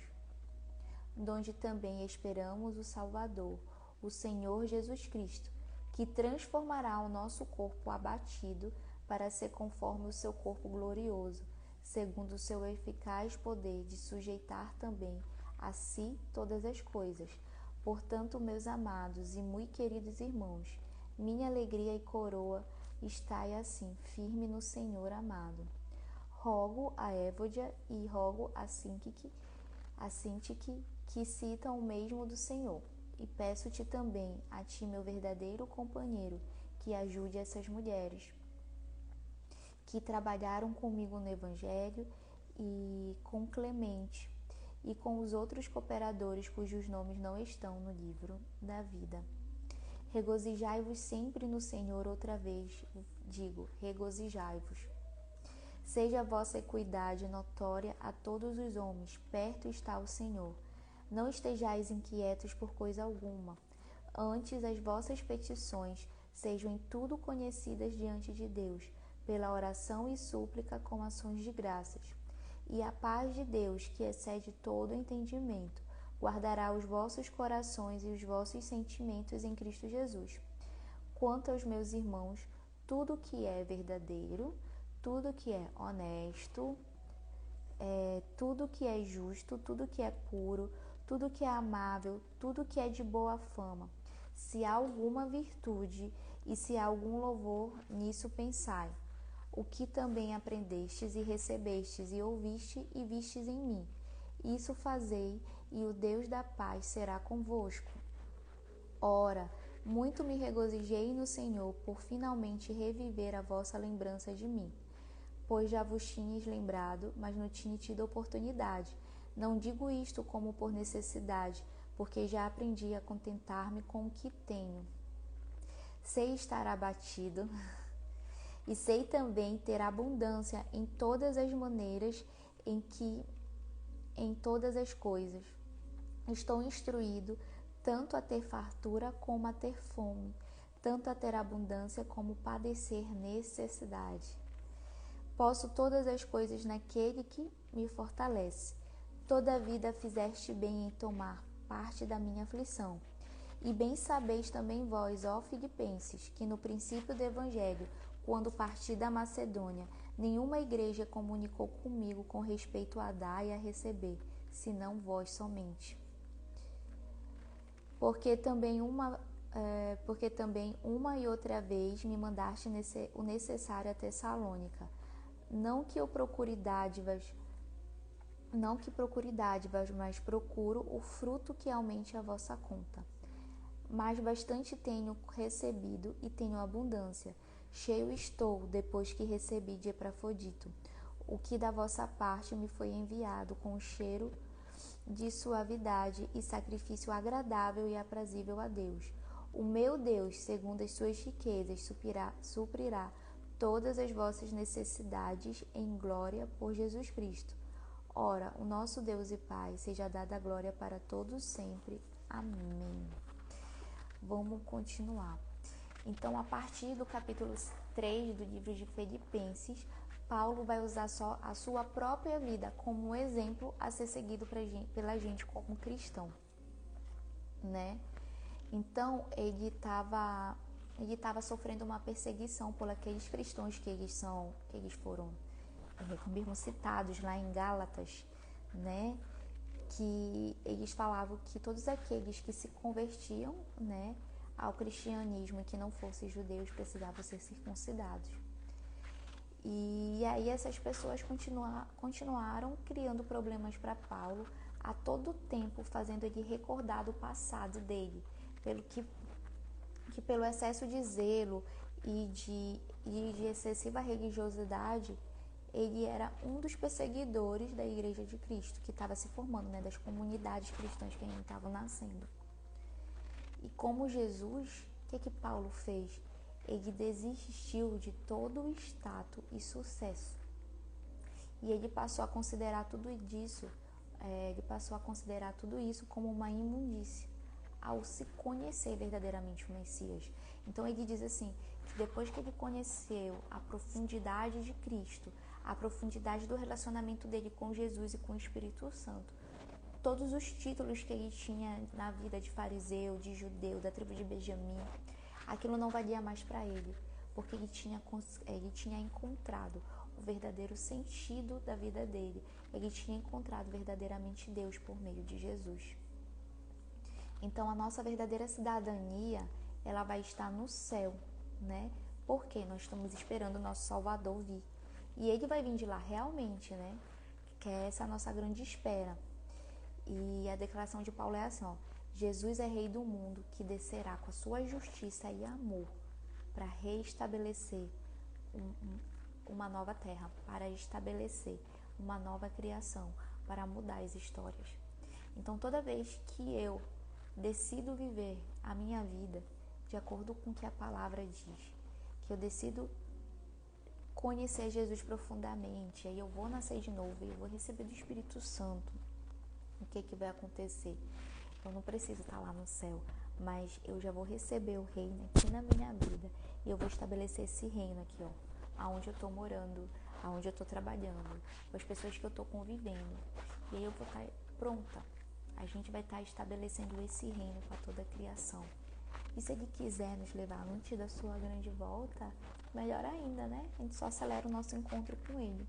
donde também esperamos o Salvador, o Senhor Jesus Cristo, que transformará o nosso corpo abatido para ser conforme o seu corpo glorioso, segundo o seu eficaz poder de sujeitar também a si todas as coisas. Portanto, meus amados e muito queridos irmãos, minha alegria e coroa, estai assim, firme no Senhor amado. Rogo a Évodia e rogo a Sintique, que citam o mesmo do Senhor. E peço-te também, a ti, meu verdadeiro companheiro, que ajude essas mulheres que trabalharam comigo no Evangelho, e com Clemente, e com os outros cooperadores cujos nomes não estão no livro da vida. Regozijai-vos sempre no Senhor, outra vez digo, regozijai-vos. Seja a vossa equidade notória a todos os homens, perto está o Senhor. Não estejais inquietos por coisa alguma. Antes, as vossas petições sejam em tudo conhecidas diante de Deus, pela oração e súplica com ações de graças. E a paz de Deus, que excede todo entendimento, guardará os vossos corações e os vossos sentimentos em Cristo Jesus. Quanto aos meus irmãos, tudo que é verdadeiro, tudo que é honesto, tudo que é justo, tudo que é puro, tudo que é amável, tudo que é de boa fama, se há alguma virtude e se há algum louvor, nisso pensai. O que também aprendestes e recebestes e ouviste e vistes em mim, isso fazei, e o Deus da paz será convosco. Ora, muito me regozijei no Senhor por finalmente reviver a vossa lembrança de mim, pois já vos tinhas lembrado, mas não tinha tido oportunidade. Não digo isto como por necessidade, porque já aprendi a contentar-me com o que tenho. Sei estar abatido e sei também ter abundância em todas as maneiras, em todas as coisas. Estou instruído tanto a ter fartura como a ter fome, tanto a ter abundância como padecer necessidade. Posso todas as coisas naquele que me fortalece. Toda a vida fizeste bem em tomar parte da minha aflição. E bem sabeis também vós, ó Filipenses, que no princípio do Evangelho, quando parti da Macedônia, nenhuma igreja comunicou comigo com respeito a dar e a receber, senão vós somente. Porque também uma e outra vez me mandaste o necessário a Tessalônica. Não que procure dádivas, mas procuro o fruto que aumente a vossa conta. Mas bastante tenho recebido e tenho abundância. cheio estou, depois que recebi de Epafrodito, o que da vossa parte me foi enviado com cheiro de suavidade e sacrifício agradável e aprazível a Deus. O meu Deus, segundo as suas riquezas, suprirá todas as vossas necessidades em glória por Jesus Cristo. Ora, o nosso Deus e Pai, seja dada a glória para todos sempre. Amém. Vamos continuar. Então, a partir do capítulo 3 do livro de Filipenses, Paulo vai usar só a sua própria vida como um exemplo a ser seguido pela gente como cristão, né? Então, ele estava sofrendo uma perseguição por aqueles cristãos que eles foram, como mesmo citados lá em Gálatas, né? Que eles falavam que todos aqueles que se convertiam, né, ao cristianismo e que não fossem judeus precisavam ser circuncidados. E aí essas pessoas continuaram criando problemas para Paulo, a todo tempo fazendo ele recordar do passado dele, pelo excesso de zelo e de excessiva religiosidade, ele era um dos perseguidores da Igreja de Cristo, que estava se formando, né, das comunidades cristãs que ainda estavam nascendo. E como Jesus, o que Paulo fez? Ele desistiu de todo o status e sucesso. E ele passou a considerar tudo isso como uma imundície, ao se conhecer verdadeiramente o Messias. Então ele diz assim, que depois que ele conheceu a profundidade de Cristo, a profundidade do relacionamento dele com Jesus e com o Espírito Santo, todos os títulos que ele tinha na vida de fariseu, de judeu, da tribo de Benjamim, aquilo não valia mais para ele, porque ele tinha encontrado o verdadeiro sentido da vida dele. Ele tinha encontrado verdadeiramente Deus por meio de Jesus. Então, a nossa verdadeira cidadania, ela vai estar no céu, né? Porque nós estamos esperando o nosso Salvador vir. E ele vai vir de lá realmente, né? Que é essa a nossa grande espera. E a declaração de Paulo é assim, ó: Jesus é Rei do mundo, que descerá com a sua justiça e amor para reestabelecer uma nova terra, para estabelecer uma nova criação, para mudar as histórias. Então, toda vez que eu decido viver a minha vida de acordo com o que a palavra diz, que eu decido conhecer Jesus profundamente, aí eu vou nascer de novo, eu vou receber do Espírito Santo, o que vai acontecer? Eu não preciso estar lá no céu, mas eu já vou receber o reino aqui na minha vida e eu vou estabelecer esse reino aqui, ó, aonde eu estou morando, aonde eu estou trabalhando, com as pessoas que eu estou convivendo. E aí eu vou estar pronta. A gente vai estar estabelecendo esse reino para toda a criação. E se ele quiser nos levar antes da sua grande volta, melhor ainda, né? A gente só acelera o nosso encontro com ele.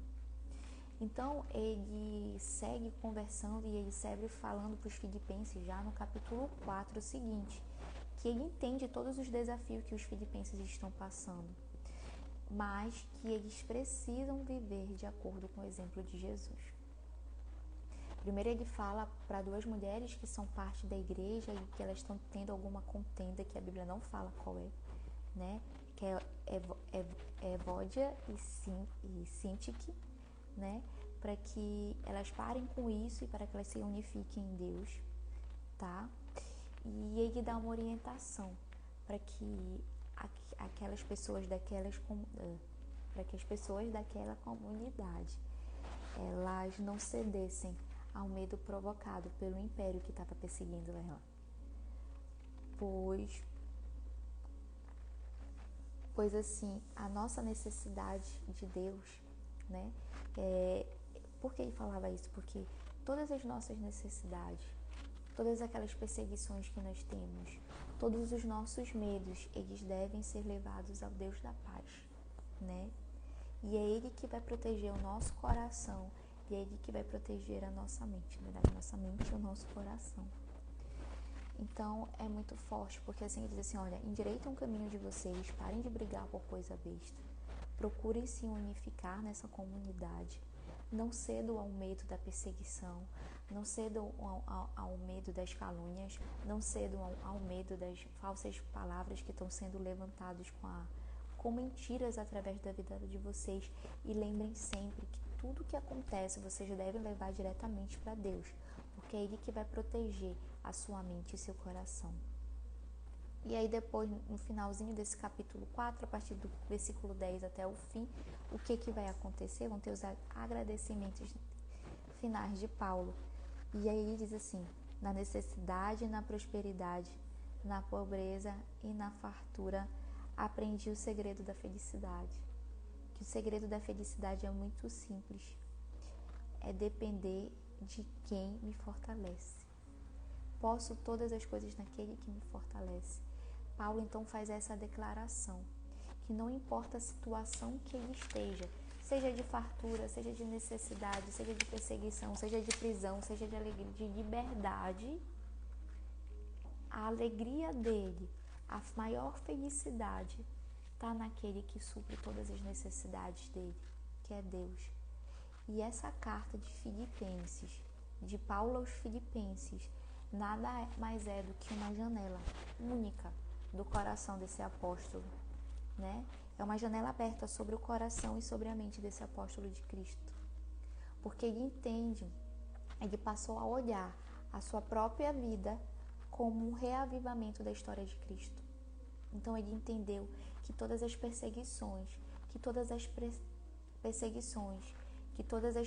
Então, ele segue conversando e ele segue falando para os filipenses já no capítulo 4 o seguinte, que ele entende todos os desafios que os filipenses estão passando, mas que eles precisam viver de acordo com o exemplo de Jesus. Primeiro ele fala para duas mulheres que são parte da igreja e que elas estão tendo alguma contenda que a Bíblia não fala qual é, né? Que é Evódia e Sintique, né? Para que elas parem com isso e para que elas se unifiquem em Deus, tá? E ele dá uma orientação para que aquelas pessoas para que as pessoas daquela comunidade elas não cedessem ao medo provocado pelo império que estava perseguindo ela. Pois assim, a nossa necessidade de Deus, né? Por que ele falava isso? Porque todas as nossas necessidades, todas aquelas perseguições que nós temos, todos os nossos medos, eles devem ser levados ao Deus da paz, né? E é Ele que vai proteger o nosso coração, e é Ele que vai proteger a nossa mente, na verdade, a nossa mente e o nosso coração. Então, é muito forte, porque assim, ele diz assim, olha, endireitem o caminho de vocês, parem de brigar por coisa besta, procurem se unificar nessa comunidade, não cedam ao medo da perseguição, não cedam ao medo das calúnias, não cedam ao medo das falsas palavras que estão sendo levantadas com mentiras através da vida de vocês. E lembrem sempre que tudo que acontece vocês devem levar diretamente para Deus, porque é Ele que vai proteger a sua mente e seu coração. E aí depois, no finalzinho desse capítulo 4, a partir do versículo 10 até o fim, o que vai acontecer? Vão ter os agradecimentos finais de Paulo. E aí ele diz assim: na necessidade e na prosperidade, na pobreza e na fartura, aprendi o segredo da felicidade. Que o segredo da felicidade é muito simples. É depender de quem me fortalece. Posso todas as coisas naquele que me fortalece. Paulo então faz essa declaração, que não importa a situação que ele esteja, seja de fartura, seja de necessidade, seja de perseguição, seja de prisão, seja de alegria, de liberdade, a alegria dele, a maior felicidade está naquele que supre todas as necessidades dele, que é Deus. E essa carta de Filipenses, de Paulo aos Filipenses, nada mais é do que uma janela única do coração desse apóstolo, né? É uma janela aberta sobre o coração e sobre a mente desse apóstolo de Cristo. Porque ele entende, ele passou a olhar a sua própria vida como um reavivamento da história de Cristo. Então ele entendeu que todas as perseguições, que todas as prisões, que todas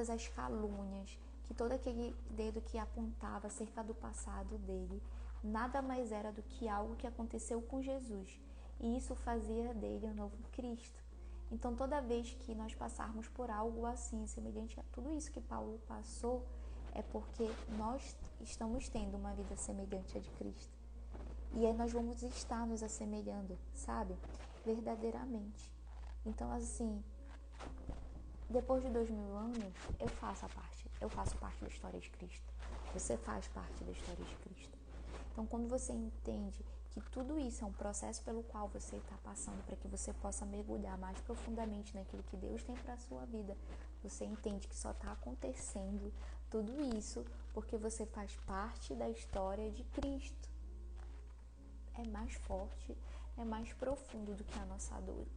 as calúnias, que todo aquele dedo que apontava acerca do passado dele, nada mais era do que algo que aconteceu com Jesus. E isso fazia dele um novo Cristo. Então, toda vez que nós passarmos por algo assim, semelhante a tudo isso que Paulo passou, é porque nós estamos tendo uma vida semelhante à de Cristo. E aí nós vamos estar nos assemelhando, sabe? Verdadeiramente. Então, assim, depois de 2000 anos, eu faço parte da história de Cristo. Você faz parte da história de Cristo. Então, quando você entende que tudo isso é um processo pelo qual você está passando, para que você possa mergulhar mais profundamente naquilo que Deus tem para a sua vida, você entende que só está acontecendo tudo isso porque você faz parte da história de Cristo. É mais forte, é mais profundo do que a nossa dor.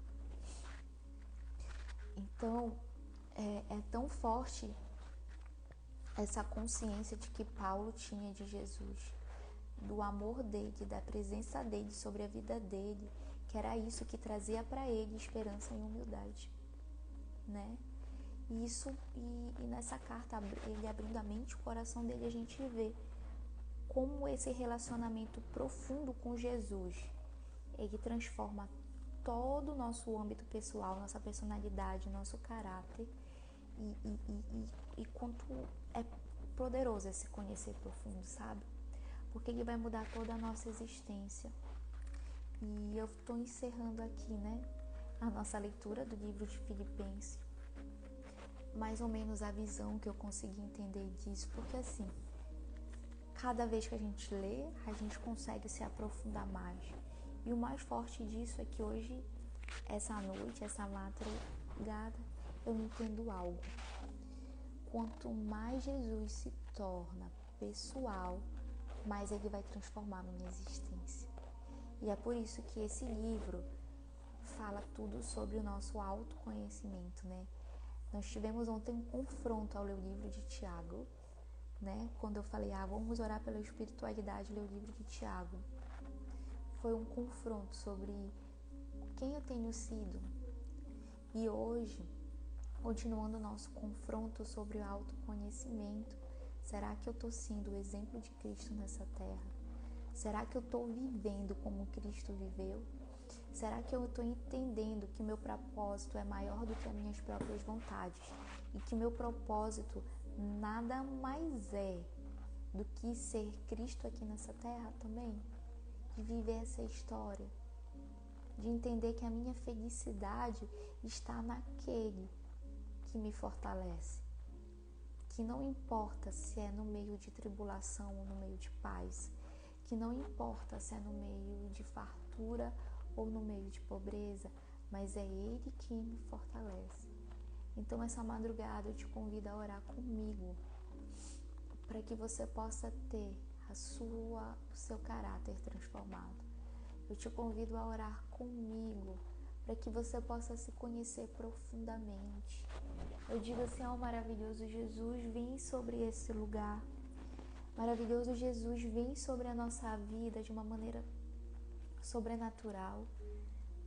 Então, é tão forte essa consciência de que Paulo tinha de Jesus, do amor dele, da presença dele sobre a vida dele, que era isso que trazia para ele esperança e humildade, né? E nessa carta, ele abrindo a mente e o coração dele, a gente vê como esse relacionamento profundo com Jesus, ele transforma todo o nosso âmbito pessoal, nossa personalidade, nosso caráter, e quanto é poderoso esse conhecer profundo, sabe? Porque ele vai mudar toda a nossa existência. E eu estou encerrando aqui, né, a nossa leitura do livro de Filipenses, mais ou menos a visão que eu consegui entender disso, porque assim, cada vez que a gente lê, a gente consegue se aprofundar mais. E o mais forte disso é que hoje, essa noite, essa madrugada, eu entendo algo. Quanto mais Jesus se torna pessoal, mais ele vai transformar a minha existência. E é por isso que esse livro fala tudo sobre o nosso autoconhecimento, né? Nós tivemos ontem um confronto ao ler o livro de Tiago, né? Quando eu falei, vamos orar pela espiritualidade, ler o livro de Tiago. Foi um confronto sobre quem eu tenho sido. E hoje, continuando o nosso confronto sobre o autoconhecimento, será que eu estou sendo o exemplo de Cristo nessa terra? Será que eu estou vivendo como Cristo viveu? Será que eu estou entendendo que meu propósito é maior do que as minhas próprias vontades? E que meu propósito nada mais é do que ser Cristo aqui nessa terra também? De viver essa história, de entender que a minha felicidade está naquele que me fortalece, que não importa se é no meio de tribulação ou no meio de paz, que não importa se é no meio de fartura ou no meio de pobreza, mas é Ele que me fortalece. Então essa madrugada eu te convido a orar comigo, para que você possa ter o seu caráter transformado. eu te convido a orar comigo, para que você possa se conhecer profundamente. Eu digo assim, ó maravilhoso Jesus, vem sobre esse lugar. Maravilhoso Jesus, vem sobre a nossa vida de uma maneira sobrenatural.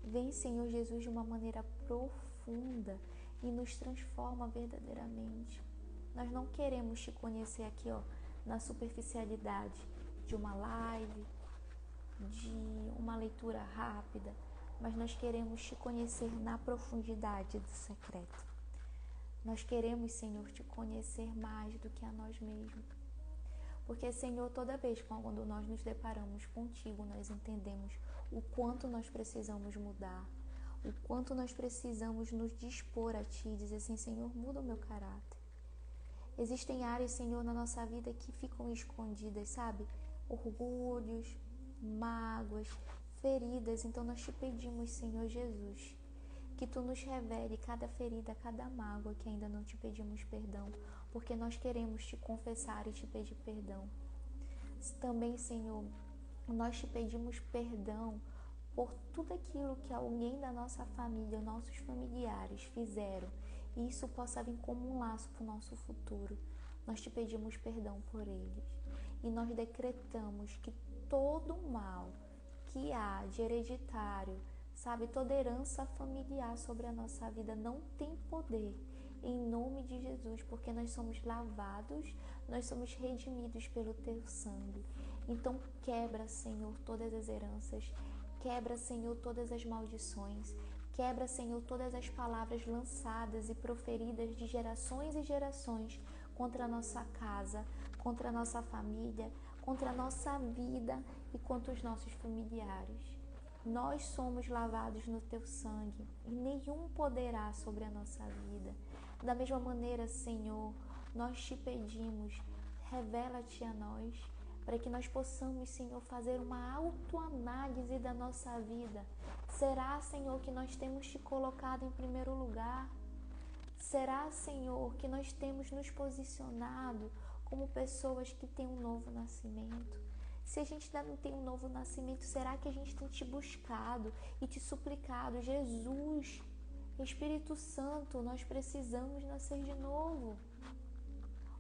Vem, Senhor Jesus, de uma maneira profunda e nos transforma verdadeiramente. Nós não queremos te conhecer aqui, ó, na superficialidade de uma live, de uma leitura rápida, mas nós queremos te conhecer na profundidade do secreto. Nós queremos, Senhor, te conhecer mais do que a nós mesmos. Porque, Senhor, toda vez quando nós nos deparamos contigo, nós entendemos o quanto nós precisamos mudar, o quanto nós precisamos nos dispor a Ti e dizer assim, Senhor, muda o meu caráter. Existem áreas, Senhor, na nossa vida que ficam escondidas, sabe? Orgulhos, mágoas, feridas. Então nós te pedimos, Senhor Jesus, que Tu nos revele cada ferida, cada mágoa que ainda não te pedimos perdão, porque nós queremos te confessar e te pedir perdão. Também, Senhor, nós te pedimos perdão por tudo aquilo que alguém da nossa família, nossos familiares fizeram, e isso possa vir como um laço para o nosso futuro. Nós te pedimos perdão por eles. E nós decretamos que todo mal que há de hereditário, sabe, toda herança familiar sobre a nossa vida não tem poder, em nome de Jesus, porque nós somos lavados, nós somos redimidos pelo Teu sangue. Então quebra, Senhor, todas as heranças, quebra, Senhor, todas as maldições, quebra, Senhor, todas as palavras lançadas e proferidas de gerações e gerações contra a nossa casa, contra a nossa família, contra a nossa vida e contra os nossos familiares. Nós somos lavados no Teu sangue e nenhum poderá sobre a nossa vida. Da mesma maneira, Senhor, nós te pedimos, revela-te a nós, para que nós possamos, Senhor, fazer uma autoanálise da nossa vida. Será, Senhor, que nós temos te colocado em primeiro lugar? Será, Senhor, que nós temos nos posicionado como pessoas que têm um novo nascimento? Se a gente ainda não tem um novo nascimento, será que a gente tem te buscado e te suplicado? Jesus, Espírito Santo, nós precisamos nascer de novo.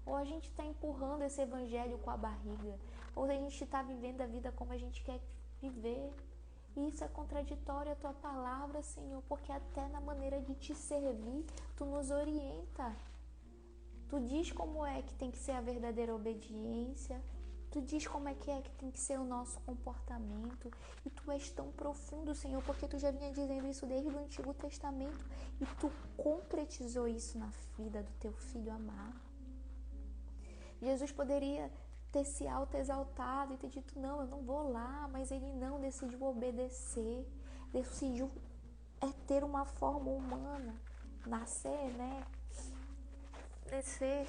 Ou a gente está empurrando esse evangelho com a barriga, ou a gente está vivendo a vida como a gente quer viver. E isso é contraditório à Tua palavra, Senhor, porque até na maneira de te servir, Tu nos orienta. Tu diz como é que tem que ser a verdadeira obediência, Tu diz como é que tem que ser o nosso comportamento, e Tu és tão profundo, Senhor, porque Tu já vinha dizendo isso desde o Antigo Testamento, e Tu concretizou isso na vida do Teu Filho amado. Jesus poderia ter se auto-exaltado e ter dito, não, eu não vou lá, mas Ele não, decidiu obedecer, decidiu ter uma forma humana, nascer, né, descer,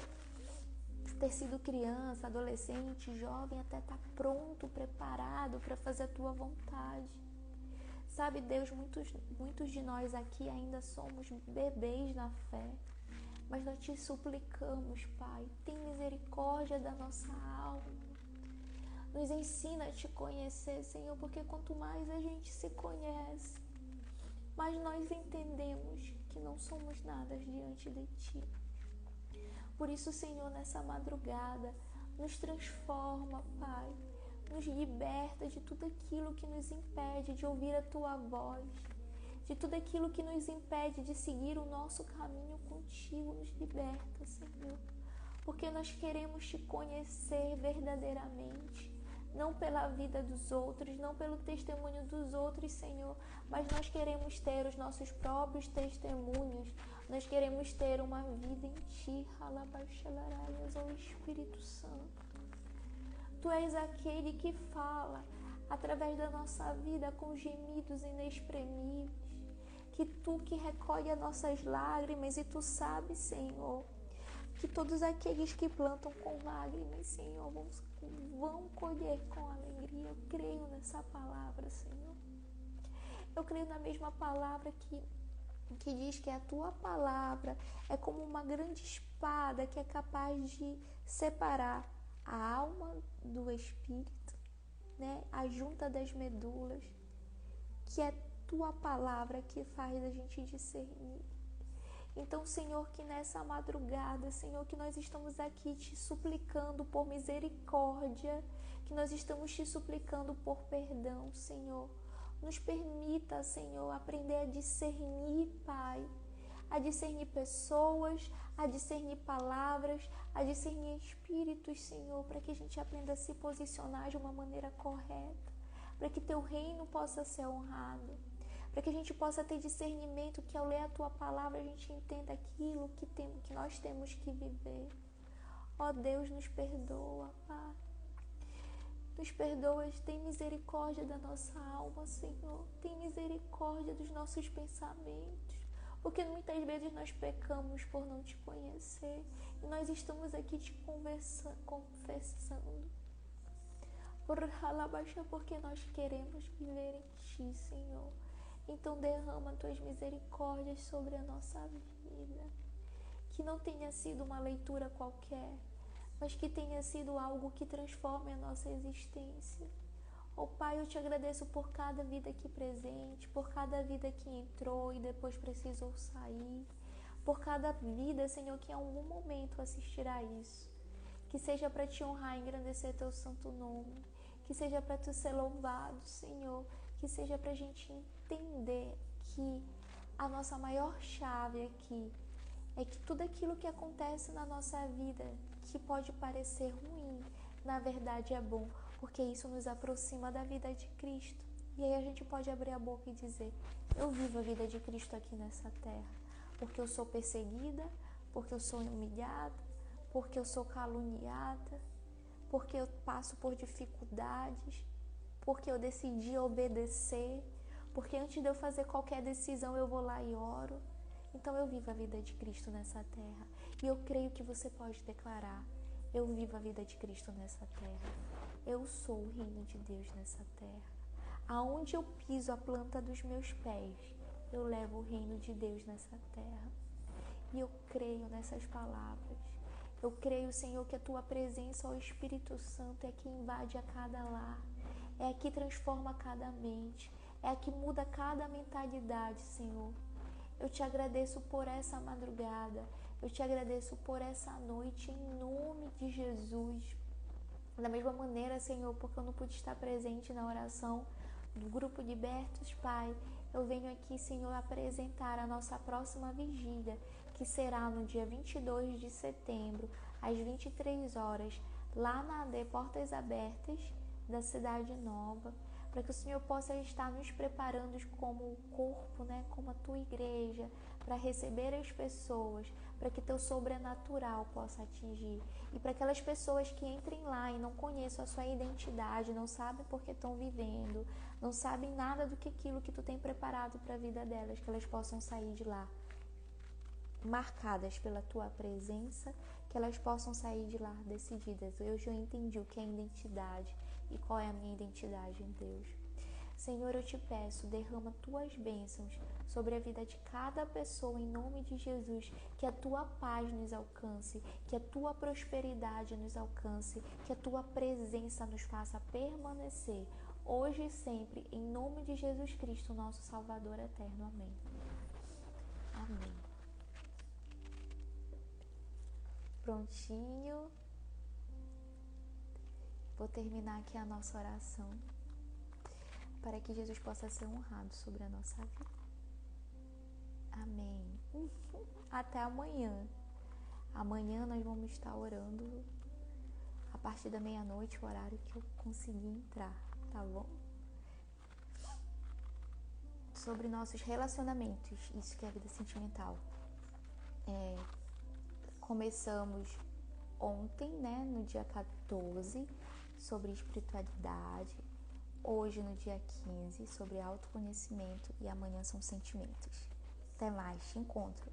ter sido criança, adolescente, jovem, até estar pronto, preparado para fazer a Tua vontade. Sabe, Deus, muitos de nós aqui ainda somos bebês na fé, mas nós te suplicamos, Pai, tem misericórdia da nossa alma. Nos ensina a te conhecer, Senhor, porque quanto mais a gente se conhece, mais nós entendemos que não somos nada diante de Ti. Por isso, Senhor, nessa madrugada, nos transforma, Pai, nos liberta de tudo aquilo que nos impede de ouvir a Tua voz, de tudo aquilo que nos impede de seguir o nosso caminho contigo. Nos liberta, Senhor, porque nós queremos te conhecer verdadeiramente, não pela vida dos outros, não pelo testemunho dos outros, Senhor, mas nós queremos ter os nossos próprios testemunhos, nós queremos ter uma vida em Ti, ó Espírito Santo. Tu és aquele que fala através da nossa vida com gemidos inexprimíveis, que Tu que recolhe as nossas lágrimas, e Tu sabes, Senhor, que todos aqueles que plantam com lágrimas, Senhor, vão colher com alegria. Eu creio nessa palavra, Senhor. Eu creio na mesma palavra que diz que a Tua palavra é como uma grande espada que é capaz de separar a alma do espírito, né? A junta das medulas. que é tua palavra que faz a gente discernir. Então, Senhor, que nessa madrugada, Senhor, que nós estamos aqui te suplicando por misericórdia, que nós estamos te suplicando por perdão, Senhor. Nos permita, Senhor, aprender a discernir, Pai, a discernir pessoas, a discernir palavras, a discernir espíritos, Senhor, para que a gente aprenda a se posicionar de uma maneira correta, para que teu reino possa ser honrado, para que a gente possa ter discernimento, que ao ler a tua palavra a gente entenda aquilo que nós temos que viver. Ó Deus, nos perdoa, Pai. Nos perdoa, tem misericórdia da nossa alma, Senhor. Tem misericórdia dos nossos pensamentos. Porque muitas vezes nós pecamos por não te conhecer. E nós estamos aqui te confessando. Porque nós queremos viver em ti, Senhor. Então derrama tuas misericórdias sobre a nossa vida. Que não tenha sido uma leitura qualquer, mas que tenha sido algo que transforme a nossa existência. Oh Pai, eu te agradeço por cada vida aqui presente, por cada vida que entrou e depois precisou sair, por cada vida, Senhor, que em algum momento assistirá isso. Que seja para te honrar e engrandecer teu santo nome, que seja para tu ser louvado, Senhor, que seja para a gente entender que a nossa maior chave aqui é que tudo aquilo que acontece na nossa vida, que pode parecer ruim, na verdade é bom, porque isso nos aproxima da vida de Cristo. E aí a gente pode abrir a boca e dizer: eu vivo a vida de Cristo aqui nessa terra, porque eu sou perseguida, porque eu sou humilhada, porque eu sou caluniada, porque eu passo por dificuldades, porque eu decidi obedecer, porque antes de eu fazer qualquer decisão eu vou lá e oro. Então eu vivo a vida de Cristo nessa terra. E eu creio que você pode declarar: eu vivo a vida de Cristo nessa terra. Eu sou o reino de Deus nessa terra. Aonde eu piso a planta dos meus pés, eu levo o reino de Deus nessa terra. E eu creio nessas palavras. Eu creio, Senhor, que a tua presença, ó Espírito Santo, é que invade a cada lar, é a que transforma cada mente, é a que muda cada mentalidade, Senhor. Eu te agradeço por essa madrugada, eu te agradeço por essa noite, em nome de Jesus. Da mesma maneira, Senhor, porque eu não pude estar presente na oração do grupo de Bertos, Pai, eu venho aqui, Senhor, apresentar a nossa próxima vigília, que será no dia 22 de setembro, às 23 horas, lá na AD Portas Abertas da Cidade Nova, para que o Senhor possa estar nos preparando como corpo, né, como a tua igreja, para receber as pessoas, para que teu sobrenatural possa atingir. E para aquelas pessoas que entrem lá e não conheçam a sua identidade, não sabem por que estão vivendo, não sabem nada do que aquilo que tu tem preparado para a vida delas, que elas possam sair de lá marcadas pela tua presença, que elas possam sair de lá decididas: eu já entendi o que é identidade e qual é a minha identidade em Deus. Senhor, eu te peço, derrama tuas bênçãos sobre a vida de cada pessoa em nome de Jesus, que a tua paz nos alcance, que a tua prosperidade nos alcance, que a tua presença nos faça permanecer hoje e sempre, em nome de Jesus Cristo, nosso Salvador eterno. Amém. Amém. Prontinho. Vou terminar aqui a nossa oração para que Jesus possa ser honrado sobre a nossa vida. Amém. Até amanhã. Amanhã nós vamos estar orando a partir da meia-noite, o horário que eu conseguir entrar, tá bom? Sobre nossos relacionamentos, isso que é a vida sentimental. Começamos ontem, né, no dia 14, sobre espiritualidade. Hoje, no dia 15, sobre autoconhecimento. E amanhã são sentimentos. Até mais, te encontro.